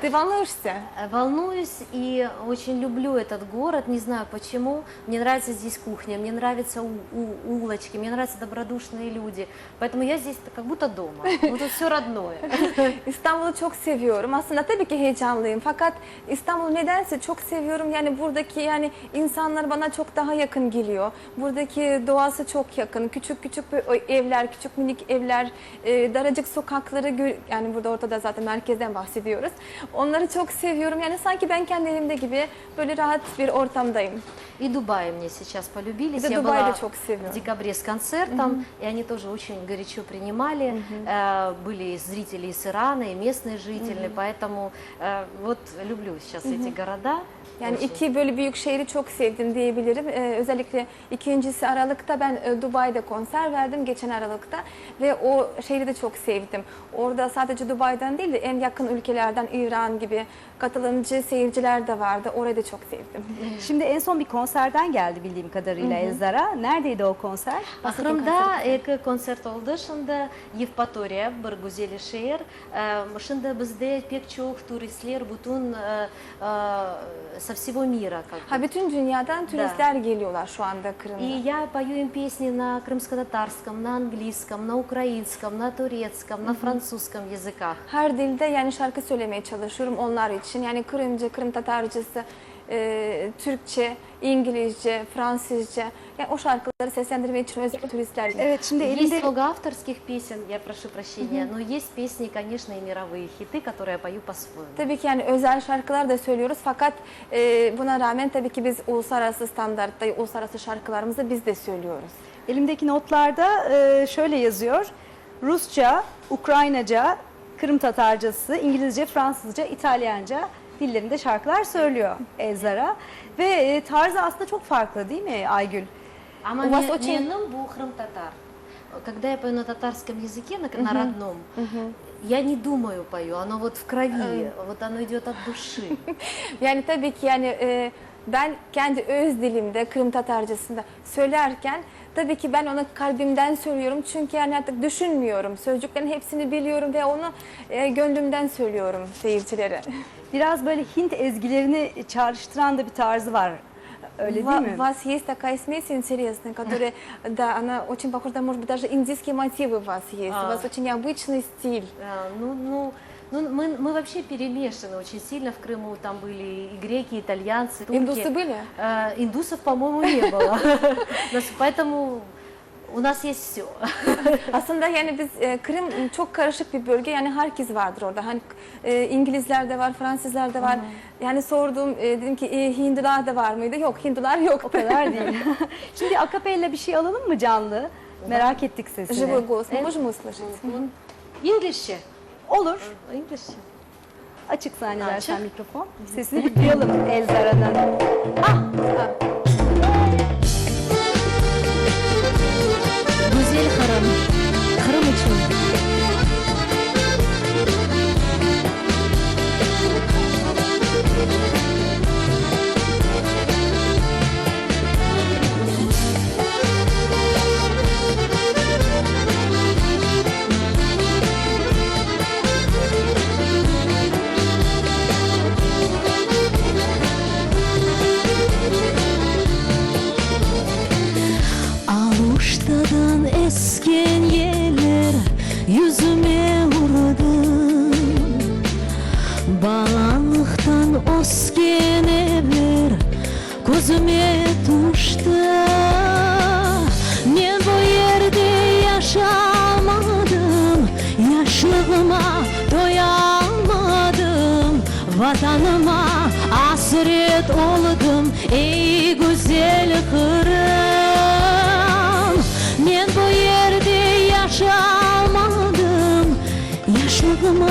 C: Ты волнуешься?
B: Волнуюсь и очень люблю этот город, не знаю почему. Мне нравится здесь кухня, мне нравятся улочки, мне нравятся добродушные люди. Поэтому я здесь как будто дома. Вот тут все родное.
C: İstanbul'u çok seviyorum. Aslında tabii ki heyecanlıyım. Fakat İstanbul'u nedense çok seviyorum. Yani buradaki yani insanlar bana çok daha yakın geliyor. Buradaki doğası çok yakın. Küçük küçük evler, küçük minik evler, daracık sokakları yani burada ortada zaten merkezden bahsediyoruz. Onları çok seviyorum. Yani sanki ben kendi evimde gibi böyle rahat bir ortamdayım.
B: И Дубай мне сейчас полюбились.
C: Да,
B: Я
C: Дубай
B: была
C: да çok seviyorum.
B: в декабре с концертом, и они тоже очень горячо принимали. Были и зрители из Ирана, и местные жители, поэтому вот люблю сейчас эти города.
C: Yani
B: Очень.
C: iki böyle büyük şehri çok sevdim diyebilirim. Özellikle ikincisi Aralık'ta ben Dubai'de konser verdim geçen Aralık'ta ve o şehri de çok sevdim. Orada sadece Dubai'den değil de en yakın ülkelerden İran gibi katılımcı seyirciler de vardı. Orayı da çok sevdim.
A: Şimdi en son bir konserden geldi bildiğim kadarıyla Elzara. Neredeydi o konser?
B: Ақырында екі концерт oldu. Şimdi Евпатория, Баргузели шehir. Şimdi bizde pek çok turistler bütün со всего мира.
C: Ha, bütün dünyadan turistler geliyorlar şu anda
B: И
C: Kırım'da.
B: я пою им песни на крымско-татарском, на английском, на украинском, на турецком, на французском языках.
C: Her dilde yani şarkı söylemeye çalışıyorum onlar için. Yani Kırımcı, Kırım Tatarcısı, Türkçe, İngilizce, Fransızca. Yani o şarkıları seslendirmeye için özellikle turistler geliyor.
A: Evet, şimdi
B: Есть
A: elinde
B: много авторских песен, я прошу прощения, но есть песни, конечно, и мировые хиты, которые я пою по-своему.
C: Tabii ki yani özel şarkılar da söylüyoruz fakat buna rağmen tabii ki biz uluslararası standartta, uluslararası şarkılarımızı biz de söylüyoruz.
A: elimdeki notlarda şöyle yazıyor. Rusça, Ukraynaca, Kırım Tatarcası, İngilizce, Fransızca, İtalyanca dillerinde şarkılar söylüyor Elzara. Ve tarzı aslında çok farklı değil mi Aygül?
B: А
C: У вас очень-
B: менің бұл Крым-татар. Когда я пою на татарском языке, на родном, я не думаю пою, оно вот в крови, вот оно идет от души.
C: Yani tabii ki yani ben kendi öz dilimde Kırım Tatarcasında söylerken tabii ki ben onu kalbimden söylüyorum çünkü yani artık düşünmüyorum. Sözcüklerin hepsini biliyorum ve onu gönlümden söylüyorum seyircilere.
A: Biraz böyle Hint ezgilerini çağrıştıran da bir tarzı var. Öyle değil mi?
C: У вас есть такая смесь интересная, которая, да, она очень похожа, может быть, даже индийские мотивы у вас есть. У вас очень необычный стиль.
B: Мы вообще перемешаны очень сильно в Крыму. Там были и греки, и итальянцы, турки.
C: Индусы были?
B: Индусов, по-моему, не было. Поэтому у нас есть все.
C: Aslında yani biz Kırım çok karışık bir bölge. Yani herkes vardır orada. Hani İngilizler de var, Fransızlar da var. Yani sordum, dedim ki Hindular da var mıydı? Yok, Hindular yok.
A: O kadar değil. Şimdi akapella bir şey alalım mı canlı? Merak ettik sesini.
C: Живой голос. Мы можем услышать?
B: Englishçe.
A: Olur.
B: Englishçe.
A: Açık zannedersen
B: Açık.
A: mikrofon. Sesini bir duyalım Elzara'nın.
B: Güzel Kırım. Kırım için.
G: Aluştadan esken yele gözüme tuştu. Men bu yerde yaşamadım, yaşlığıma doyamadım. Vatanıma hasret oldum ey güzel Kırım. Men bu yerde yaşamadım, yaşlığıma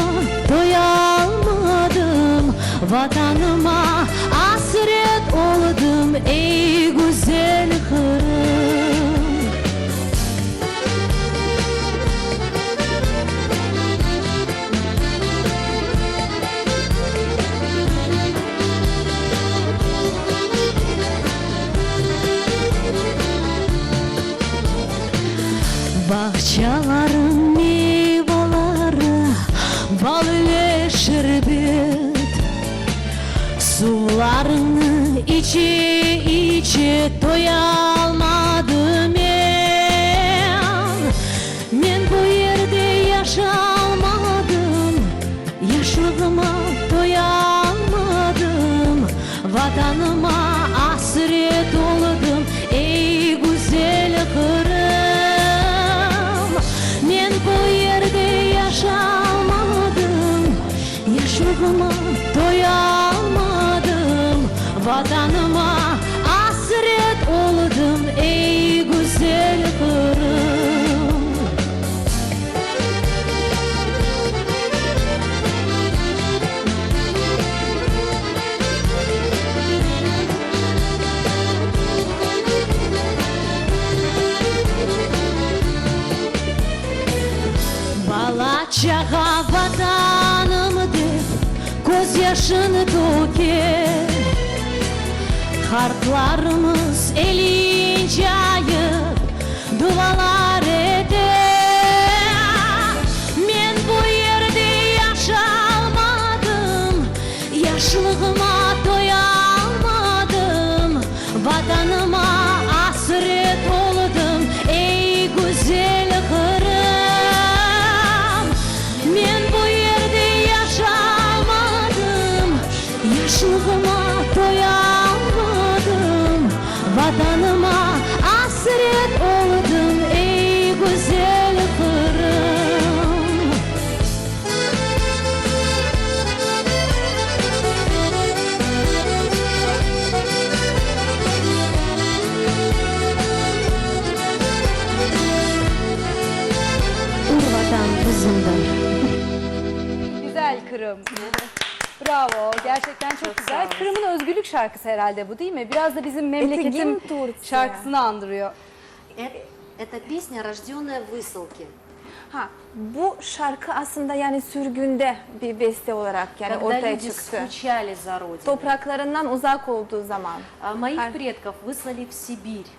G: doyamadım. Vatanıma hasret oldum ey güzel Kırım. Bahçelerin meyveleri bal ile şerbet, sularını içe içe doyalmadım ben. Men bu yerde yaşamadım, yaşlığıma doyalmadım. Vatanıma hasret oldum ey güzel Kırım. Men bu yerde yaşamadım, yaşlığıma doyamadım. Vatanıma hasret oldum ey güzel Kırım. Bala çağa vatanım deyip göz yaşını döker. Harplarımız elince ayıp dualar eder. Men bu yerde yaşamadım, yaşlığıma doyamadım. Vatanıma hasret oldum ey güzel Kırım. Men bu yerde yaşamadım, yaşlığıma doyamadım. Vatanıma hasret oldum ey güzel Kırım. Vatan bizimdir.
A: Güzel Kırım. Bravo. Gerçekten çok güzel. Kırım'ın özgürlük şarkısı herhalde bu, değil mi? Biraz da bizim memleketim
C: Gimn Turция.
A: şarkısını andırıyor.
B: Это песня, rожденная в высылке.
C: Ha, bu şarkı aslında yani sürgünde bir beste olarak yani
B: Когда
C: ortaya
B: люди
C: çıktı.
B: скучали за родиной.
C: Topraklarından uzak olduğu zaman.
B: Моих предков выслали в Сибирь.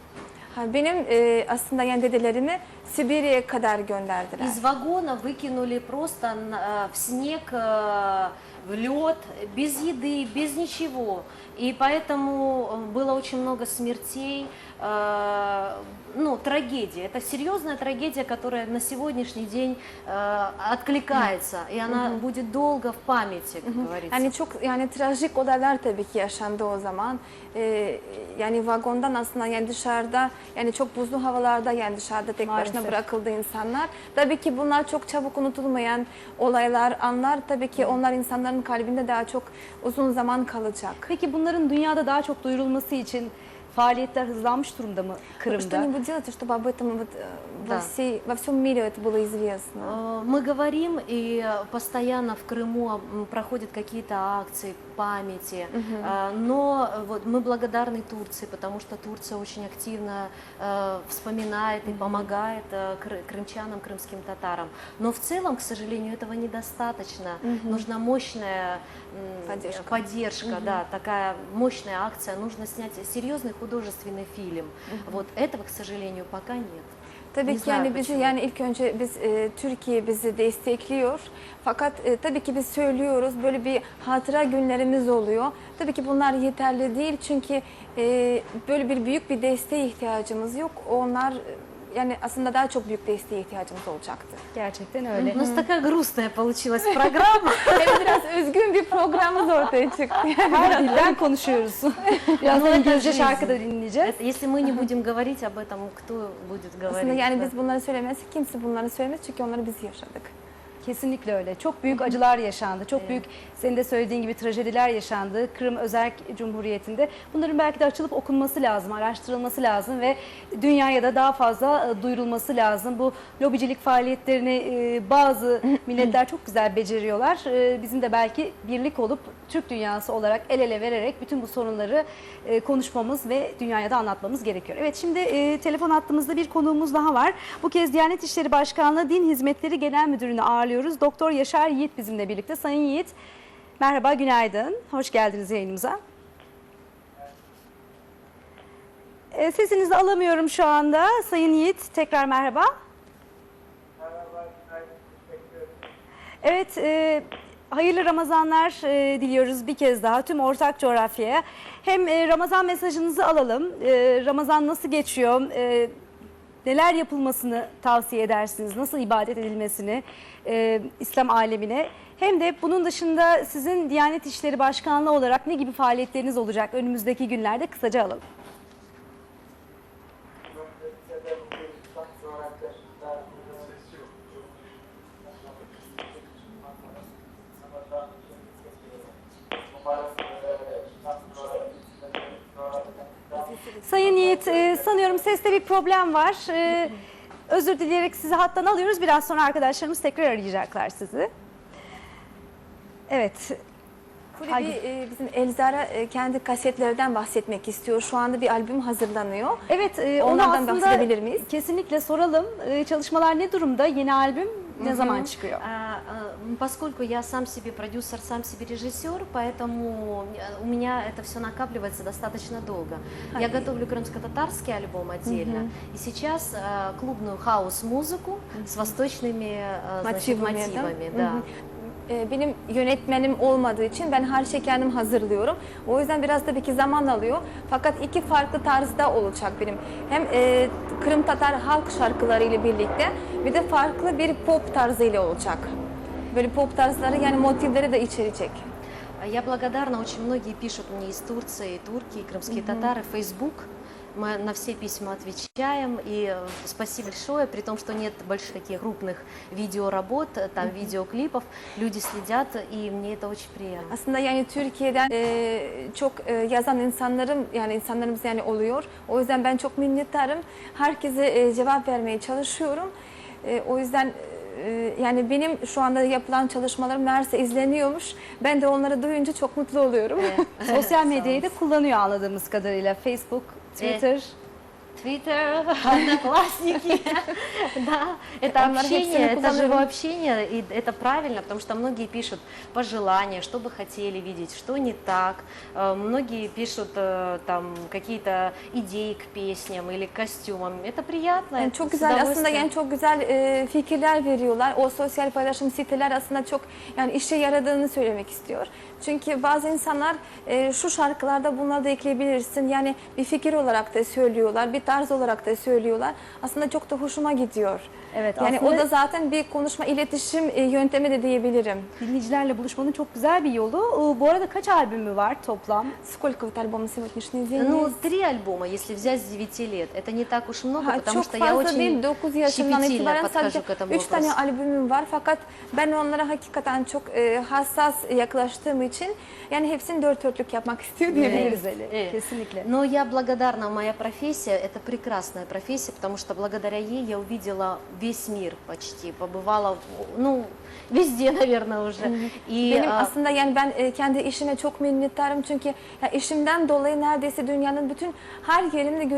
C: Ha, benim aslında yani dedelerimi Sibirya'ya kadar gönderdiler.
B: Из вагона выкинули просто в снег, в лед, без еды, без ничего. И поэтому было очень много смертей, ну, трагедия. Это серьезная трагедия, которая на сегодняшний день откликается, и она будет долго в памяти, как говорится.
C: Yani çok yani trajik olaylar tabii ki yaşandı o zaman. Yani vagondan aslında yani dışarıda yani çok buzlu havalarda yani dışarıda tek
A: Maalesef.
C: başına bırakıldı insanlar. Tabii ki bunlar çok çabuk unutulmayan olaylar, anlar. Tabii ki onlar insanların kalbinde daha çok uzun zaman kalacak.
A: Peki bunların dünyada daha çok duyurulması için faaliyetler hızlanmış durumda mı Kırım'da?
C: Что-нибудь делать, чтобы об этом вот
B: Да.
C: во всем мире это было известно.
B: Мы говорим, и постоянно в Крыму проходят какие-то акции памяти, но вот мы благодарны Турции, потому что Турция очень активно вспоминает и помогает крымчанам, крымским татарам. Но в целом, к сожалению, этого недостаточно. Нужна мощная поддержка, да, такая мощная акция. Нужно снять серьезный художественный фильм. Вот этого, к sожалению, пока нет.
C: Tabii
B: Ne
C: ki yani
B: знаю
C: bizi
B: почему.
C: yani ilk önce biz Türkiye bizi destekliyor. Fakat tabii ki biz söylüyoruz böyle bir hatıra günlerimiz oluyor. Tabii ki bunlar yeterli değil çünkü böyle bir büyük bir desteğe ihtiyacımız yok. Onlar yani aslında daha çok büyük desteğe ihtiyacımız olacaktı.
A: Gerçekten öyle.
B: У нас такая грустная получилась программа.
C: Hem biraz üzgün bir programımız ortaya çıktı.
A: Her dilden konuşuyoruz. Birazdan İngilizce şarkı da dinleyeceğiz.
B: Если мы не будем говорить об этом, кто будет
C: Aslında
B: говорить?
C: yani
B: да?
C: biz bunları söylemezsek kimse bunları söylemez çünkü onları biz yaşadık.
A: Kesinlikle öyle. Çok büyük acılar yaşandı. Çok büyük, senin de söylediğin gibi trajediler yaşandı. Kırım Özerk Cumhuriyeti'nde. Bunların belki de açılıp okunması lazım, araştırılması lazım ve dünyaya da daha fazla duyurulması lazım. Bu lobicilik faaliyetlerini bazı milletler çok güzel beceriyorlar. Bizim de belki birlik olup Türk dünyası olarak el ele vererek bütün bu sorunları konuşmamız ve dünyaya da anlatmamız gerekiyor. Evet, şimdi telefon hattımızda bir konuğumuz daha var. Bu kez Diyanet İşleri Başkanlığı Din Hizmetleri Genel Müdürünü ağırlıyoruz. Doktor Yaşar Yiğit bizimle birlikte. Sayın Yiğit, merhaba, günaydın. Hoş geldiniz yayınımıza. Sesinizi alamıyorum şu anda. Sayın Yiğit, tekrar merhaba. Evet, hayırlı Ramazanlar diliyoruz bir kez daha tüm ortak coğrafyaya. Hem Ramazan mesajınızı alalım. Ramazan nasıl geçiyor? Neler yapılmasını tavsiye edersiniz? Nasıl ibadet edilmesini İslam alemine? Hem de bunun dışında sizin Diyanet İşleri Başkanlığı olarak ne gibi faaliyetleriniz olacak önümüzdeki günlerde kısaca alalım. Sayın Yiğit, sanıyorum seste bir problem var. Özür dileyerek sizi hattan alıyoruz. Biraz sonra arkadaşlarımız tekrar arayacaklar sizi. Evet.
C: Kulübü bizim Elzara kendi kasetlerden bahsetmek istiyor. Şu anda bir albüm hazırlanıyor.
A: Evet, onu
C: Onlardan
A: aslında
C: bahsedebilir miyiz?
A: kesinlikle soralım. Çalışmalar ne durumda? Yeni albüm ne zaman çıkıyor?
B: Поскольку я сам себе продюсер, сам себе режиссер, поэтому у меня это все накапливается достаточно долго. Я готовлю крымско-татарский альбом отдельно, и сейчас клубную хаус-музыку с восточными значит, мотивами. Да.
C: Benim yönetmenim olmadığı için ben her şeyi kendim hazırlıyorum. O yüzden biraz tabii ki zaman alıyor. Fakat iki farklı tarzda olacak benim. Hem Kırım Tatar halk şarkıları ile birlikte bir de farklı bir pop tarzıyla olacak. Böyle pop tarzları yani motivleri de içerecek.
B: Я благодарна, очень многие пишут мне из Турции, турки, крымские татары, Facebook. Мы на все письма отвечаем, и спасибо большое, при том, что нет больших таких крупных видеоработ, там видеоклипов, люди следят, и мне это очень приятно.
C: Aslında yani Türkiye'den çok yazan insanlarımız yani oluyor. O yüzden ben çok minnettarım. Herkese cevap vermeye çalışıyorum. O yüzden yani benim şu anda yapılan çalışmalarım meğerse izleniyormuş. Ben de onları duyunca çok mutlu oluyorum.
A: Sosyal medyayı da kullanıyor anladığımız kadarıyla. Facebook, Twitter.
B: Твиттер, одноклассники, да, это общение, это живое общение, и это правильно, потому что многие пишут пожелания, что бы хотели видеть, что не так, многие пишут там какие-то idеи к песням или к костюмам, это приятно.
C: Yani çok güzel aslında yani çok güzel fikirler veriyorlar. O sosyal paylaşım siteler aslında çok yani işe yaradığını söylemek istiyor. Çünkü bazı insanlar şu şarkılarda bunları da ekleyebilirsin. Yani bir fikir olarak da söylüyorlar, bir tarz olarak da söylüyorlar. Aslında çok da hoşuma gidiyor.
A: Evet,
C: yani
A: aslında
C: o da zaten bir konuşma, iletişim yöntemi de diyebilirim.
A: dinleyicilerle buluşmanın çok güzel bir yolu. Bu arada kaç albümü var toplam?
C: Сколько вот альбомов сегодняшний день?
B: Ну, 3 альбома, если взять с 9 лет, это не так уж много, потому
C: çok
B: что я
C: fazla
B: очень
C: değil, 9 yaşından
B: щепетильно
C: itibaren
B: подхожу
C: sadece
B: к этому
C: 3 tane
B: вопросу.
C: albümüm var fakat ben onlara hakikaten çok hassas yaklaştığım için yani hepsini dört dörtlük yapmak istiyor
A: Ne
C: diyebiliriz.
A: güzeli. Kesinlikle.
B: Но я благодарна, моя профессия, это прекрасная профессия, потому что благодаря ей я увидела весь мир почти, побывала, ну, везде, наверное, уже. И,
C: Benim aslında yani ben kendi işime çok minnettarım çünkü ya işimden dolayı neredeyse dünyanın bütün her yerini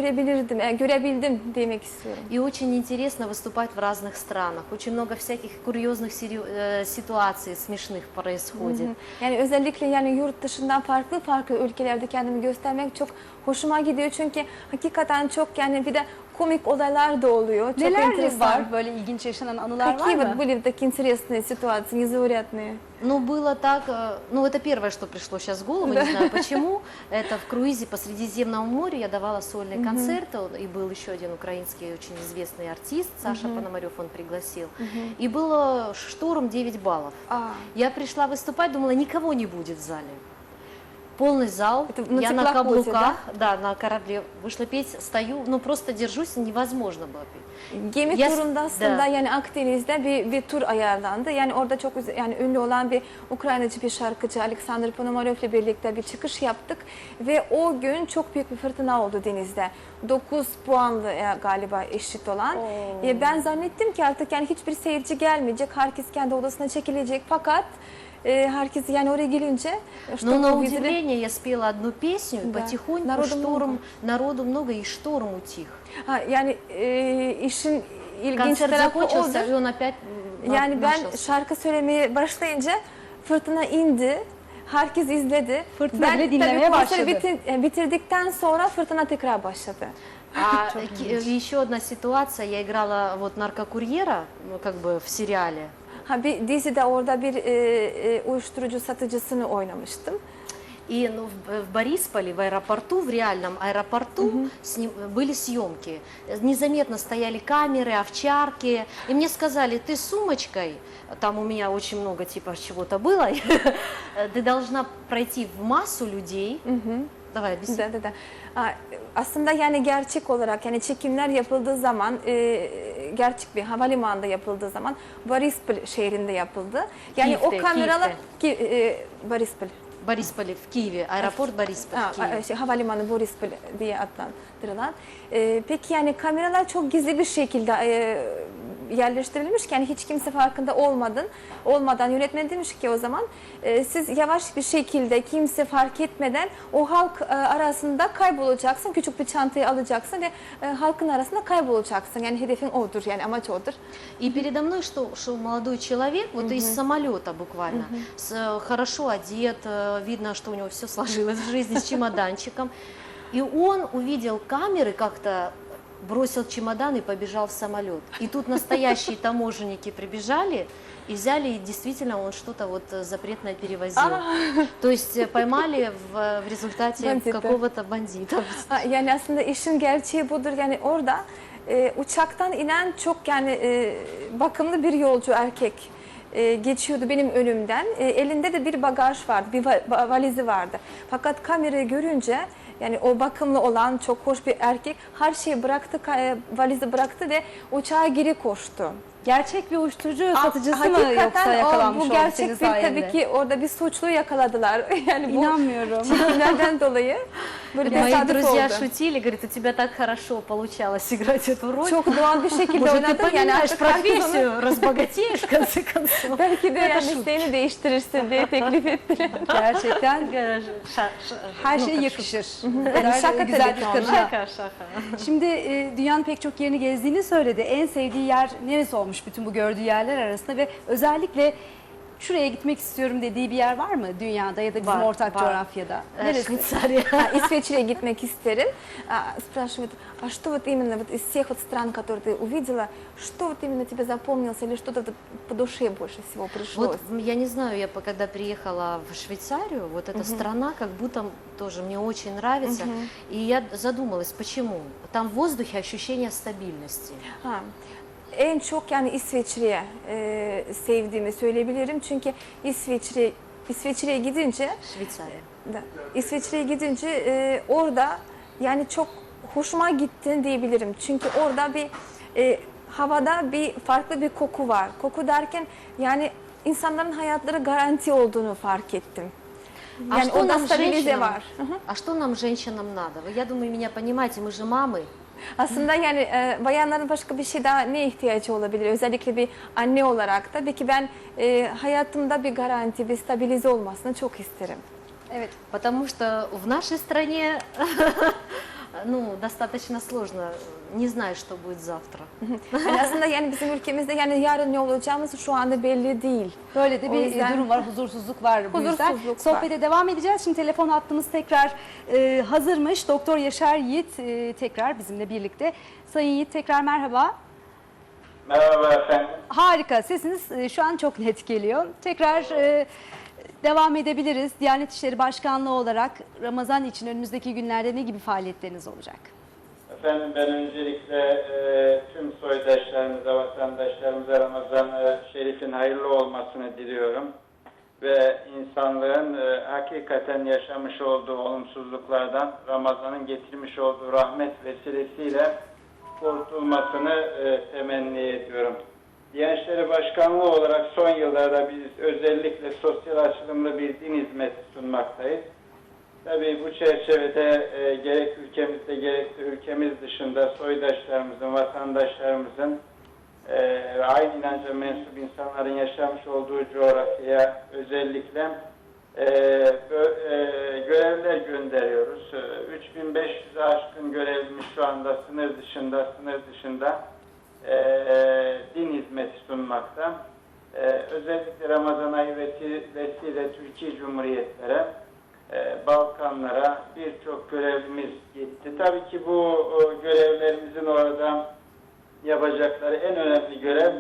C: görebildim demek istiyorum.
B: и очень интересно выступать в разных странах. Очень много всяких курьезных ситуаций смешных происходит.
C: Yani özellikle yani yurt dışından farklı ülkelerde kendimi göstermek çok hoşuma gidiyor çünkü hakikaten çok çok yani bir de komik olaylar da oluyor. Çok
A: Neler
C: enteresan.
A: var böyle ilginç yaşanan anılar
C: Какие
A: var
C: вот
A: mı?
C: были такие интересные ситуации, незаурядные?
B: Ну, было так, ну, это первое, что пришло сейчас в голову, не знаю почему. Это в круизе по Средиземному морю я давала сольный концерт, и был еще один украинский очень известный артист, Саша Пономарев, он пригласил. И было шторм 9 баллов. Я пришла выступать, думала, никого не будет в зале. Полный зал,
C: Это на
B: я на
C: теплоходе,
B: каблуках, да, на корабле вышла петь, стою, ну просто держусь, невозможно было петь.
C: Gemi
B: Yes,
C: turunda aslında
B: da.
C: yani Akdeniz'de bir tur ayarlandı. Yani orada çok yani ünlü olan bir Ukraynacı bir şarkıcı Alexander Ponomarev'le birlikte bir çıkış yaptık ve o gün çok büyük bir fırtına oldu denizde. 9 puanlı galiba eşit olan. Ben zannettim ki artık yani hiçbir seyirci gelmeyecek. Herkes kendi odasına çekilecek. Fakat herkes yani oraya gelince
B: Но на
C: увидели.
B: удивление я спела одну песню, и
C: Да.
B: потихоньку
C: Народу много.
B: народу много, и шторм утих.
C: Ha, yani işin ilginç
B: Концерт
C: tarafı
B: закончился,
C: odur.
B: и он опять
C: Yani ben
B: начался.
C: şarkı söylemeye başlayınca fırtına indi. Herkes izledi.
A: Fırtına bile
C: tabii
A: dinlemeye
C: konseri
A: başladı.
C: bitirdikten sonra fırtına tekrar başladı.
B: А еще одна ситуация, я играла вот наркокурьера, ну, как бы в сериале.
C: Ha, bir dizide orada bir uyuşturucu satıcısını oynamıştım.
B: И ну, в Борисполе, в аэропорту, в реальном аэропорту были съемки. Незаметно стояли камеры, овчарки. И мне сказали, ты с сумочкой, там у меня очень много типа чего-то было, ты должна пройти в массу людей. Давай, объясни.
C: Da. Ha, aslında yani gerçek olarak yani çekimler yapıldığı zaman gerçek bir havalimanında yapıldığı zaman Borispol şehrinde yapıldı. Yani
B: Kiev'te,
C: o kameralar Borispol.
B: Борисполе, в Киеве, аэропорт Бориспол в Киеве.
C: Havalimanı Borispol diye adlandırılan. Peki yani kameralar çok gizli bir şekilde yerleştirilmiş ki yani hiç kimse farkında olmadan yönetmen demiş ki o zaman siz yavaş bir şekilde kimse fark etmeden o halk arasında kaybolacaksın. Küçük bir çantayı alacaksın ve halkın arasında kaybolacaksın. Yani hedefin odur yani amaç odur.
B: И передо мной шел молодой человек, вот из самолета буквально, хорошо одет, видно, что у него все сложилось в жизни, с чемоданчиком. И он увидел камеры, как-то бросил чемодан и побежал в самолет. И тут настоящие таможенники прибежали и взяли, и действительно он что-то вот запретное перевозил. То есть поймали в результате
C: Бандита.
B: какого-то бандита.
C: Yani aslında işin gerçeği budur. Yani orada uçaktan inen çok yani bakımlı bir yolcu erkek geçiyordu benim önümden. Elinde de bir bagaj vardı, bir valizi vardı. Fakat kamerayı görünce yani o bakımlı olan çok hoş bir erkek her şeyi bıraktı, valizi bıraktı ve uçağa geri koştu.
A: Gerçek bir uyuşturucu satıcısı mı
C: Hakikaten
A: yoksa yakalanmış
C: bu
A: oldu
C: gerçek
A: senin
C: bir
A: sayende?
C: tabii ki orada bir suçluyu yakaladılar. Yani bu
A: İnanmıyorum.
C: çekimlerden dolayı böyle
B: Мои
C: tesadüf
B: друзья
C: oldu.
B: шутили, говорят, у тебя так хорошо получалось играть эту роль.
C: Çok doğal bir şekilde
B: Может, ты
C: oynadın. Yani
B: поменяешь
C: artık herkes onu
B: профессию, разбогатеешь в конце концов.
C: belki de yani mesleğini değiştirirsin diye teklif ettiler.
A: Gerçekten her
B: Ну,
A: şey
B: как
A: yakışır. Bu kadar
C: şaka
A: güzel
C: tabii
A: bir
C: ki
A: kadına.
B: Şaka şaka.
A: Şimdi dünyanın pek çok yerini gezdiğini söyledi. En sevdiği yer neresi olmuş bütün bu gördüğü yerler arasında ve özellikle şuraya gitmek istiyorum dediği bir yer var mı dünyada ya da bizim
B: Var,
A: ortak
B: var.
A: coğrafyada? Neresi?
B: Швейцария.
C: İsveç'e gitmek isterim. Спрашивают, а что вот именно вот из всех вот стран, которые ты увидела, что вот именно тебе запомнилось или что-то по душе больше всего пришлось?
B: Вот я не знаю, когда приехала в Швейцарию, вот эта страна как будто тоже мне очень нравится. И я задумалась, почему? Там в воздухе ощущение стабильности.
C: Ha. En çok yani İsveç'e sevdiğimi söyleyebilirim. Çünkü İsveç'e gidince
B: Швейцария.
C: İsveç'e gidince orada yani çok hoşuma gittin diyebilirim. Çünkü orada bir havada bir farklı bir koku var. Koku derken yani insanların hayatları garanti olduğunu fark ettim.
B: А
C: Yani
B: что
C: orada
B: нам,
C: stabilize
B: женщинам,
C: var.
B: а что нам, женщинам, надо? Вы, я думаю, меня понимаете, мы же мамы.
C: Aslında yani bayanların başka bir şey daha ne ihtiyacı olabilir? Özellikle bir anne olarak da. Peki ben hayatımda bir garanti, bir stabilize olmasını çok isterim.
A: Evet.
B: Потому что в нашей стране ну, достаточно сложно, не знаю, что будет завтра.
C: Yani aslında yani bizim ülkemizde yani yarın ne olacağımız şu anda belli değil.
A: Böyle de
C: O
A: bir
C: yüzden-
A: durum var, huzursuzluk var bu yüzden.
C: Huzursuzluk var.
A: Sohbete devam edeceğiz. Şimdi telefon hattımız tekrar hazırmış. Doktor Yaşar Yiğit tekrar bizimle birlikte. Sayın Yiğit tekrar merhaba.
F: Merhaba efendim.
A: Harika. Sesiniz şu an çok net geliyor. Tekrar devam edebiliriz. Diyanet İşleri Başkanlığı olarak Ramazan için önümüzdeki günlerde ne gibi faaliyetleriniz olacak?
H: Efendim ben öncelikle tüm soydaşlarımıza, vatandaşlarımıza Ramazan-ı Şerif'in hayırlı olmasını diliyorum. Ve insanlığın hakikaten yaşamış olduğu olumsuzluklardan Ramazan'ın getirmiş olduğu rahmet vesilesiyle kurtulmasını temenni ediyorum. Diyanet İşleri Başkanlığı olarak son yıllarda biz özellikle sosyal açılımlı bir din hizmeti sunmaktayız. Tabii bu çerçevede gerek ülkemizde gerek de ülkemiz dışında soydaşlarımızın, vatandaşlarımızın aynı inanca mensup insanların yaşamış olduğu coğrafyaya özellikle görevler gönderiyoruz. 3500'e aşkın görevlimiz şu anda sınır dışında din hizmeti sunmakta. Özellikle Ramazan ayı vesile Türkiye Cumhuriyetlere, Balkanlara birçok görevlimiz gitti. Tabii ki bu görevlerimizin orada yapacakları en önemli görev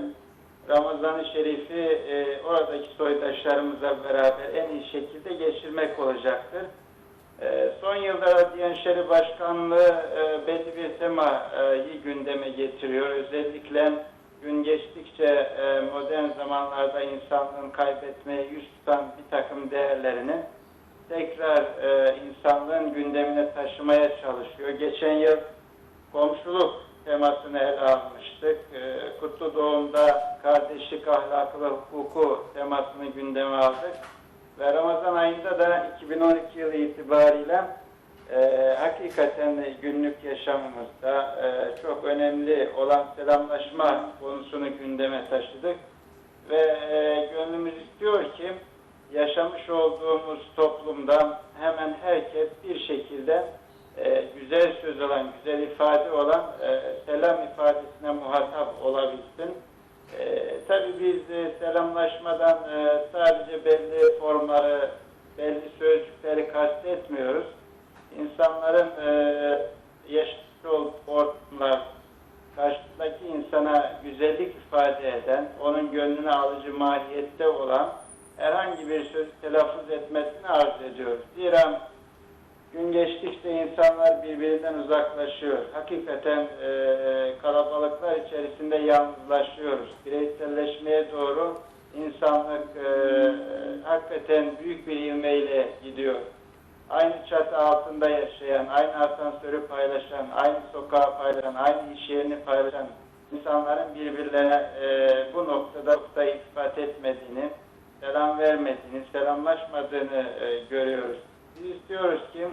H: Ramazan-ı Şerif'i oradaki soydaşlarımızla beraber en iyi şekilde geçirmek olacaktır. Son yıllarda Diyanet İşleri Başkanlığı belli bir temayı gündeme getiriyor. Özellikle gün geçtikçe modern zamanlarda insanlığın kaybetmeye yüz tutan bir takım değerlerini tekrar insanlığın gündemine taşımaya çalışıyor. Geçen yıl komşuluk temasını ele almıştık. Kutlu Doğum'da kardeşlik, ahlakı ve hukuku temasını gündeme aldık. Ve Ramazan ayında da 2012 yılı itibariyle hakikaten günlük yaşamımızda çok önemli olan selamlaşma konusunu gündeme taşıdık. Ve gönlümüz istiyor ki yaşamış olduğumuz toplumda hemen herkes bir şekilde güzel söz olan, güzel ifade olan selam ifadesine muhatap olabilsin. Tabii biz selamlaşmadan sadece belli formları, belli sözcükleri kastetmiyoruz. İnsanların yaşamış olduğu ortamlar, karşısındaki insana güzellik ifade eden, onun gönlünü alıcı mahiyette olan herhangi bir sözü telaffuz etmesini arz ediyoruz. Zira gün geçtikçe insanlar birbirinden uzaklaşıyor. Hakikaten kalabalıklar içerisinde yalnızlaşıyoruz. Bireyselleşmeye doğru insanlık hakikaten büyük bir ivmeyle gidiyor. Aynı çatı altında yaşayan, aynı asansörü paylaşan, aynı sokağı paylaşan, aynı iş yerini paylaşan insanların birbirlerine bu noktada iltifat etmediğini, selam vermediğini, selamlaşmadığını görüyoruz. Biz istiyoruz ki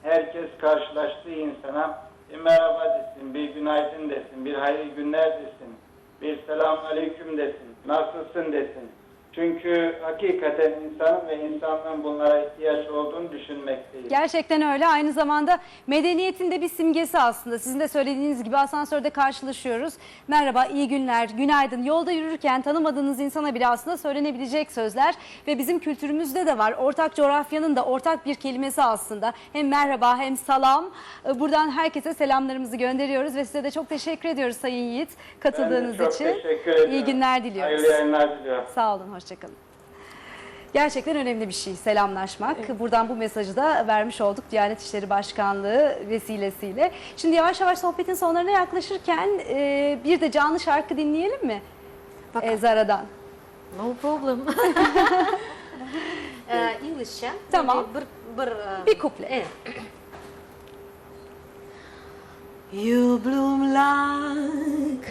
H: herkes karşılaştığı insana bir merhaba desin, bir günaydın desin, bir hayırlı günler desin, bir selamünaleyküm desin, nasılsın desin. Çünkü hakikaten insanın ve insanlığın bunlara ihtiyaç olduğunu düşünmekteyiz.
A: Gerçekten öyle. Aynı zamanda medeniyetin de bir simgesi aslında. Sizin de söylediğiniz gibi asansörde karşılaşıyoruz. Merhaba, iyi günler, günaydın. Yolda yürürken tanımadığınız insana bile aslında söylenebilecek sözler ve bizim kültürümüzde de var. Ortak coğrafyanın da ortak bir kelimesi aslında. Hem merhaba hem salam. Buradan herkese selamlarımızı gönderiyoruz ve size de çok teşekkür ediyoruz Sayın Yiğit katıldığınız
H: Ben de çok
A: için.
H: teşekkür ediyorum.
A: İyi günler diliyoruz.
H: Hayırlı yayınlar diliyorum.
A: Sağ olun, hoşçakalın. Gerçekten önemli bir şey selamlaşmak. Evet. Buradan bu mesajı da vermiş olduk Diyanet İşleri Başkanlığı vesilesiyle. Şimdi yavaş yavaş sohbetin sonlarına yaklaşırken bir de canlı şarkı dinleyelim mi? Zara'dan.
B: No problem. Englishçe.
A: Tamam. Bir kuple.
G: You bloom like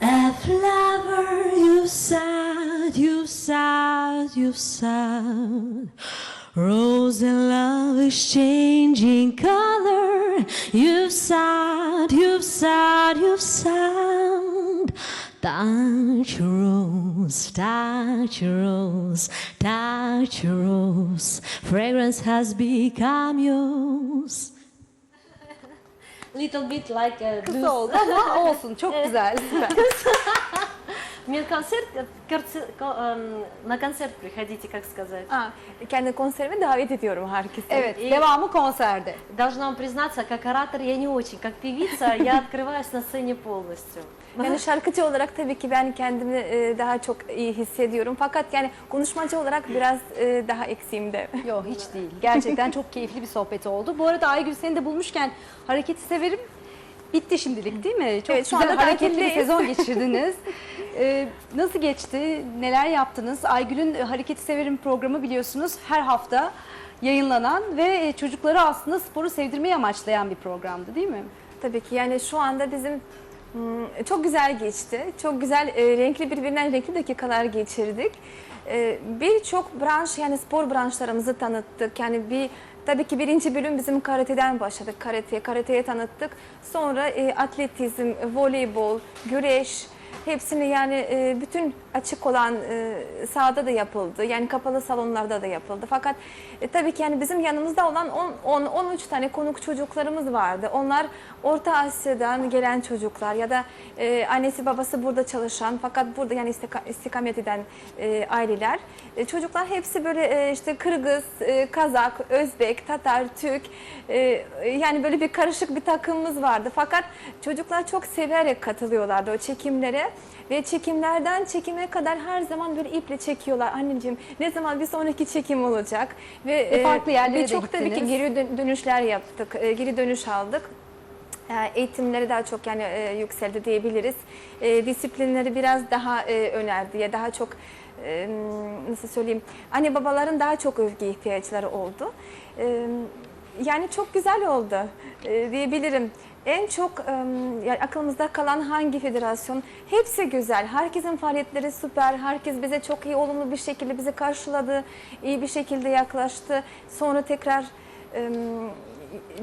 G: a flower, you sad, you sad, you sad. Rose and love is changing color. You sad, you sad, you sad. Touch a rose, touch a rose, touch a rose. Fragrance has become yours.
B: little bit like a
A: Kısa oldu ama olsun. Çok güzel. Süper.
B: На концерт приходите, как сказать.
C: Kendi konserime davet ediyorum herkese.
A: Evet, devamı konserde.
B: Должна вам признаться, как оратор я не очень, как певица я открываюсь на сцене полностью.
C: Yani şarkıcı olarak tabii ki ben kendimi daha çok iyi hissediyorum. Fakat yani konuşmacı olarak biraz daha eksiğimde.
A: Yok hiç değil. Gerçekten çok keyifli bir sohbet oldu. Bu arada Aygül seni de bulmuşken hareketi severim. Bitti şimdilik değil mi? Çok
C: Evet, şu
A: güzel
C: anda
A: hareketli bir
C: tatildeyiz.
A: sezon geçirdiniz. Nasıl geçti? Neler yaptınız? Aygül'ün Hareketi Severim programı biliyorsunuz her hafta yayınlanan ve çocukları aslında sporu sevdirmeyi amaçlayan bir programdı değil mi?
C: Tabii ki yani şu anda bizim çok güzel geçti. Çok güzel renkli birbirinden renkli dakikalar geçirdik. Birçok branş yani spor branşlarımızı tanıttık. Yani tabii ki birinci bölüm bizim karateden başladık. Karateye tanıttık. Sonra atletizm, voleybol, güreş hepsini yani bütün açık olan sahada da yapıldı. Yani kapalı salonlarda da yapıldı. Fakat tabii ki yani bizim yanımızda olan 10-13 tane konuk çocuklarımız vardı. Onlar Orta Asya'dan gelen çocuklar ya da annesi babası burada çalışan fakat burada yani istikamet eden aileler. Çocuklar hepsi böyle işte Kırgız, Kazak, Özbek, Tatar, Türk yani böyle bir karışık bir takımımız vardı. Fakat çocuklar çok severek katılıyorlardı o çekimlere. Ve çekimlerden çekime kadar her zaman böyle iple çekiyorlar. Anneciğim ne zaman bir sonraki çekim olacak? Ve
A: farklı yerlere de
C: birçok tabii ki
A: gittiniz.
C: geri dönüşler yaptık. Geri dönüş aldık. Eğitimleri daha çok yani yükseldi diyebiliriz. Disiplinleri biraz daha önerdi ya daha çok nasıl söyleyeyim anne babaların daha çok övgü ihtiyaçları oldu. Yani çok güzel oldu diyebilirim. En çok yani aklımızda kalan hangi federasyon? Hepsi güzel. Herkesin faaliyetleri süper. Herkes bize çok iyi, olumlu bir şekilde bizi karşıladı. İyi bir şekilde yaklaştı. Sonra tekrar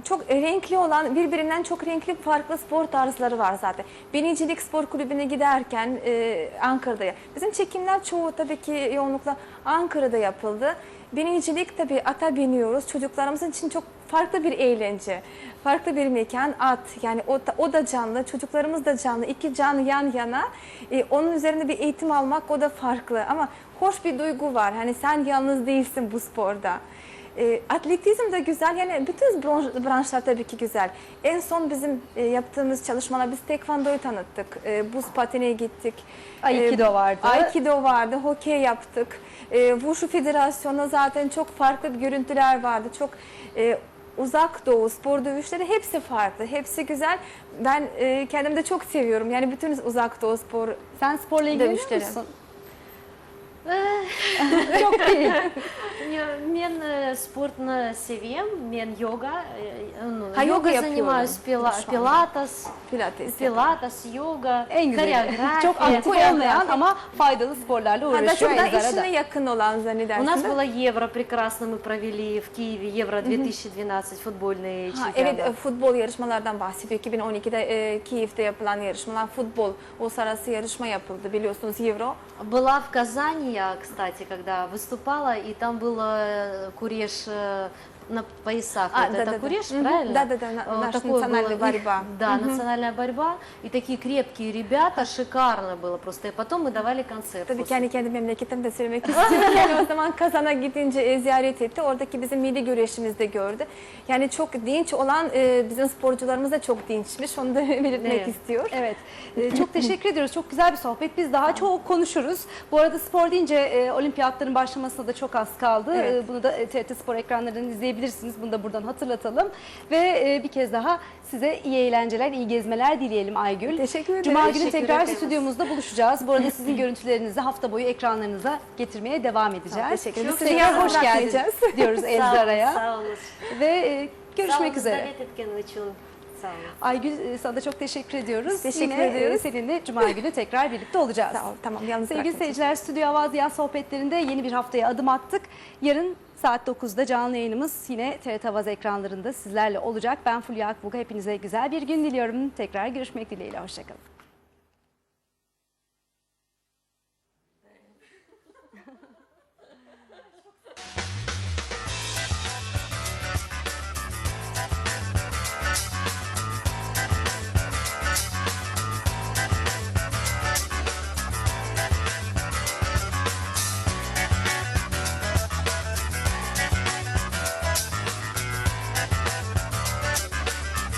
C: çok renkli olan, birbirinden çok renkli farklı spor tarzları var zaten. Binicilik Spor Kulübü'ne giderken Ankara'da. Bizim çekimler çoğu tabii ki yoğunlukla Ankara'da yapıldı. Binicilik tabii ata biniyoruz. Çocuklarımız için çok farklı bir eğlence. Farklı bir mekan, at. Yani o da canlı, çocuklarımız da canlı. İki can yan yana. Onun üzerinde bir eğitim almak o da farklı. Ama hoş bir duygu var. Hani sen yalnız değilsin bu sporda. Atletizm de güzel. Yani bütün branşlar tabii ki güzel. En son bizim yaptığımız çalışmalar biz tekvandoyu tanıttık. Buz patene gittik.
A: Aikido vardı.
C: Aikido vardı. Hokey yaptık. Wushu Federasyonu zaten çok farklı bir görüntüler vardı. Çok uzak doğu spor dövüşleri hepsi farklı. Hepsi güzel. Ben kendim de çok seviyorum. Yani bütün uzak doğu spor
A: Sen sporla ilgileniyor
C: dövüşleri.
A: musun? Çok değil.
B: Мен спортны seveyim, мен йога,
C: Ha, yoga
B: йога
C: yapıyorum
B: занимаюсь,
C: şu anda.
B: пилатес, yoga,
A: En güzel.
B: koreografiya.
A: Çok aktif olmayan ama faydalı sporlarla
C: Hatta
A: uğraşıyor
C: çok da
A: Elzara da.
C: işine yakın olan
B: У
C: zannedersin.
B: нас
C: de.
B: было Евро прекрасно, мы провели в Киеве Евро 2012 футбольные
C: Evet,
B: чемпионаты.
C: futbol yarışmalardan bahsediyor. 2012'de Kiev'de yapılan yarışmalar, futbol uluslararası yarışma yapıldı biliyorsunuz Euro.
B: Была в Казани я, кстати, когда выступала, и там был куреж на поясах. Вот это куреж, правильно?
C: Да, наша
B: Такое
C: национальная
B: было,
C: борьба.
B: Да, национальная борьба. И такие крепкие ребята, шикарно было просто. И потом мы давали концерт.
C: Tabii
B: после.
C: kendi memleketimi de söylemek istiyorum. Yani o zaman Kazan'a gidince ziyaret etti. Oradaki bizim milli güreşimizi de gördü. Yani çok dinç olan bizim sporcularımız da çok dinçmiş. Onu da belirtmek
B: Evet.
C: istiyor.
A: Evet. Çok teşekkür ediyoruz. Çok güzel bir sohbet. Biz daha çok konuşuruz. Bu arada spor deyince olimpiyatların başlamasına da çok az kaldı.
C: Evet.
A: Bunu da TRT Spor ekranlarından izleyebilirsiniz. Bunu da buradan hatırlatalım. Ve bir kez daha size iyi eğlenceler, iyi gezmeler dileyelim Aygül.
C: Teşekkür ederim.
A: Cuma günü
B: Teşekkür
A: tekrar
B: ederiz.
A: stüdyomuzda buluşacağız. Bu arada sizin görüntülerinizi hafta boyu ekranlarınıza getirmeye devam edeceğiz.
C: Teşekkür ederiz.
A: Tekrar
C: Sizi yalnız
A: hoş geldiniz
C: bırakmayacağız.
A: diyoruz
B: Sağ olun,
A: Elzara'ya.
B: sağ olun.
A: Ve görüşmek üzere.
B: Davet ettiğiniz için sağ olun.
A: Aygül sana da çok teşekkür ediyoruz.
C: Teşekkür
A: Yine
C: ediyoruz.
A: Seninle Cuma günü tekrar birlikte olacağız.
C: Sağ ol, tamam, yalnız
A: Sevgili
C: bırakmayacağız.
A: seyirciler, Stüdyo Avazıyan sohbetlerinde yeni bir haftaya adım attık. Yarın saat 9'da canlı yayınımız yine TRT Avaz ekranlarında sizlerle olacak. Ben Fulya Akbuga. Hepinize güzel bir gün diliyorum. Tekrar görüşmek dileğiyle. Hoşçakalın.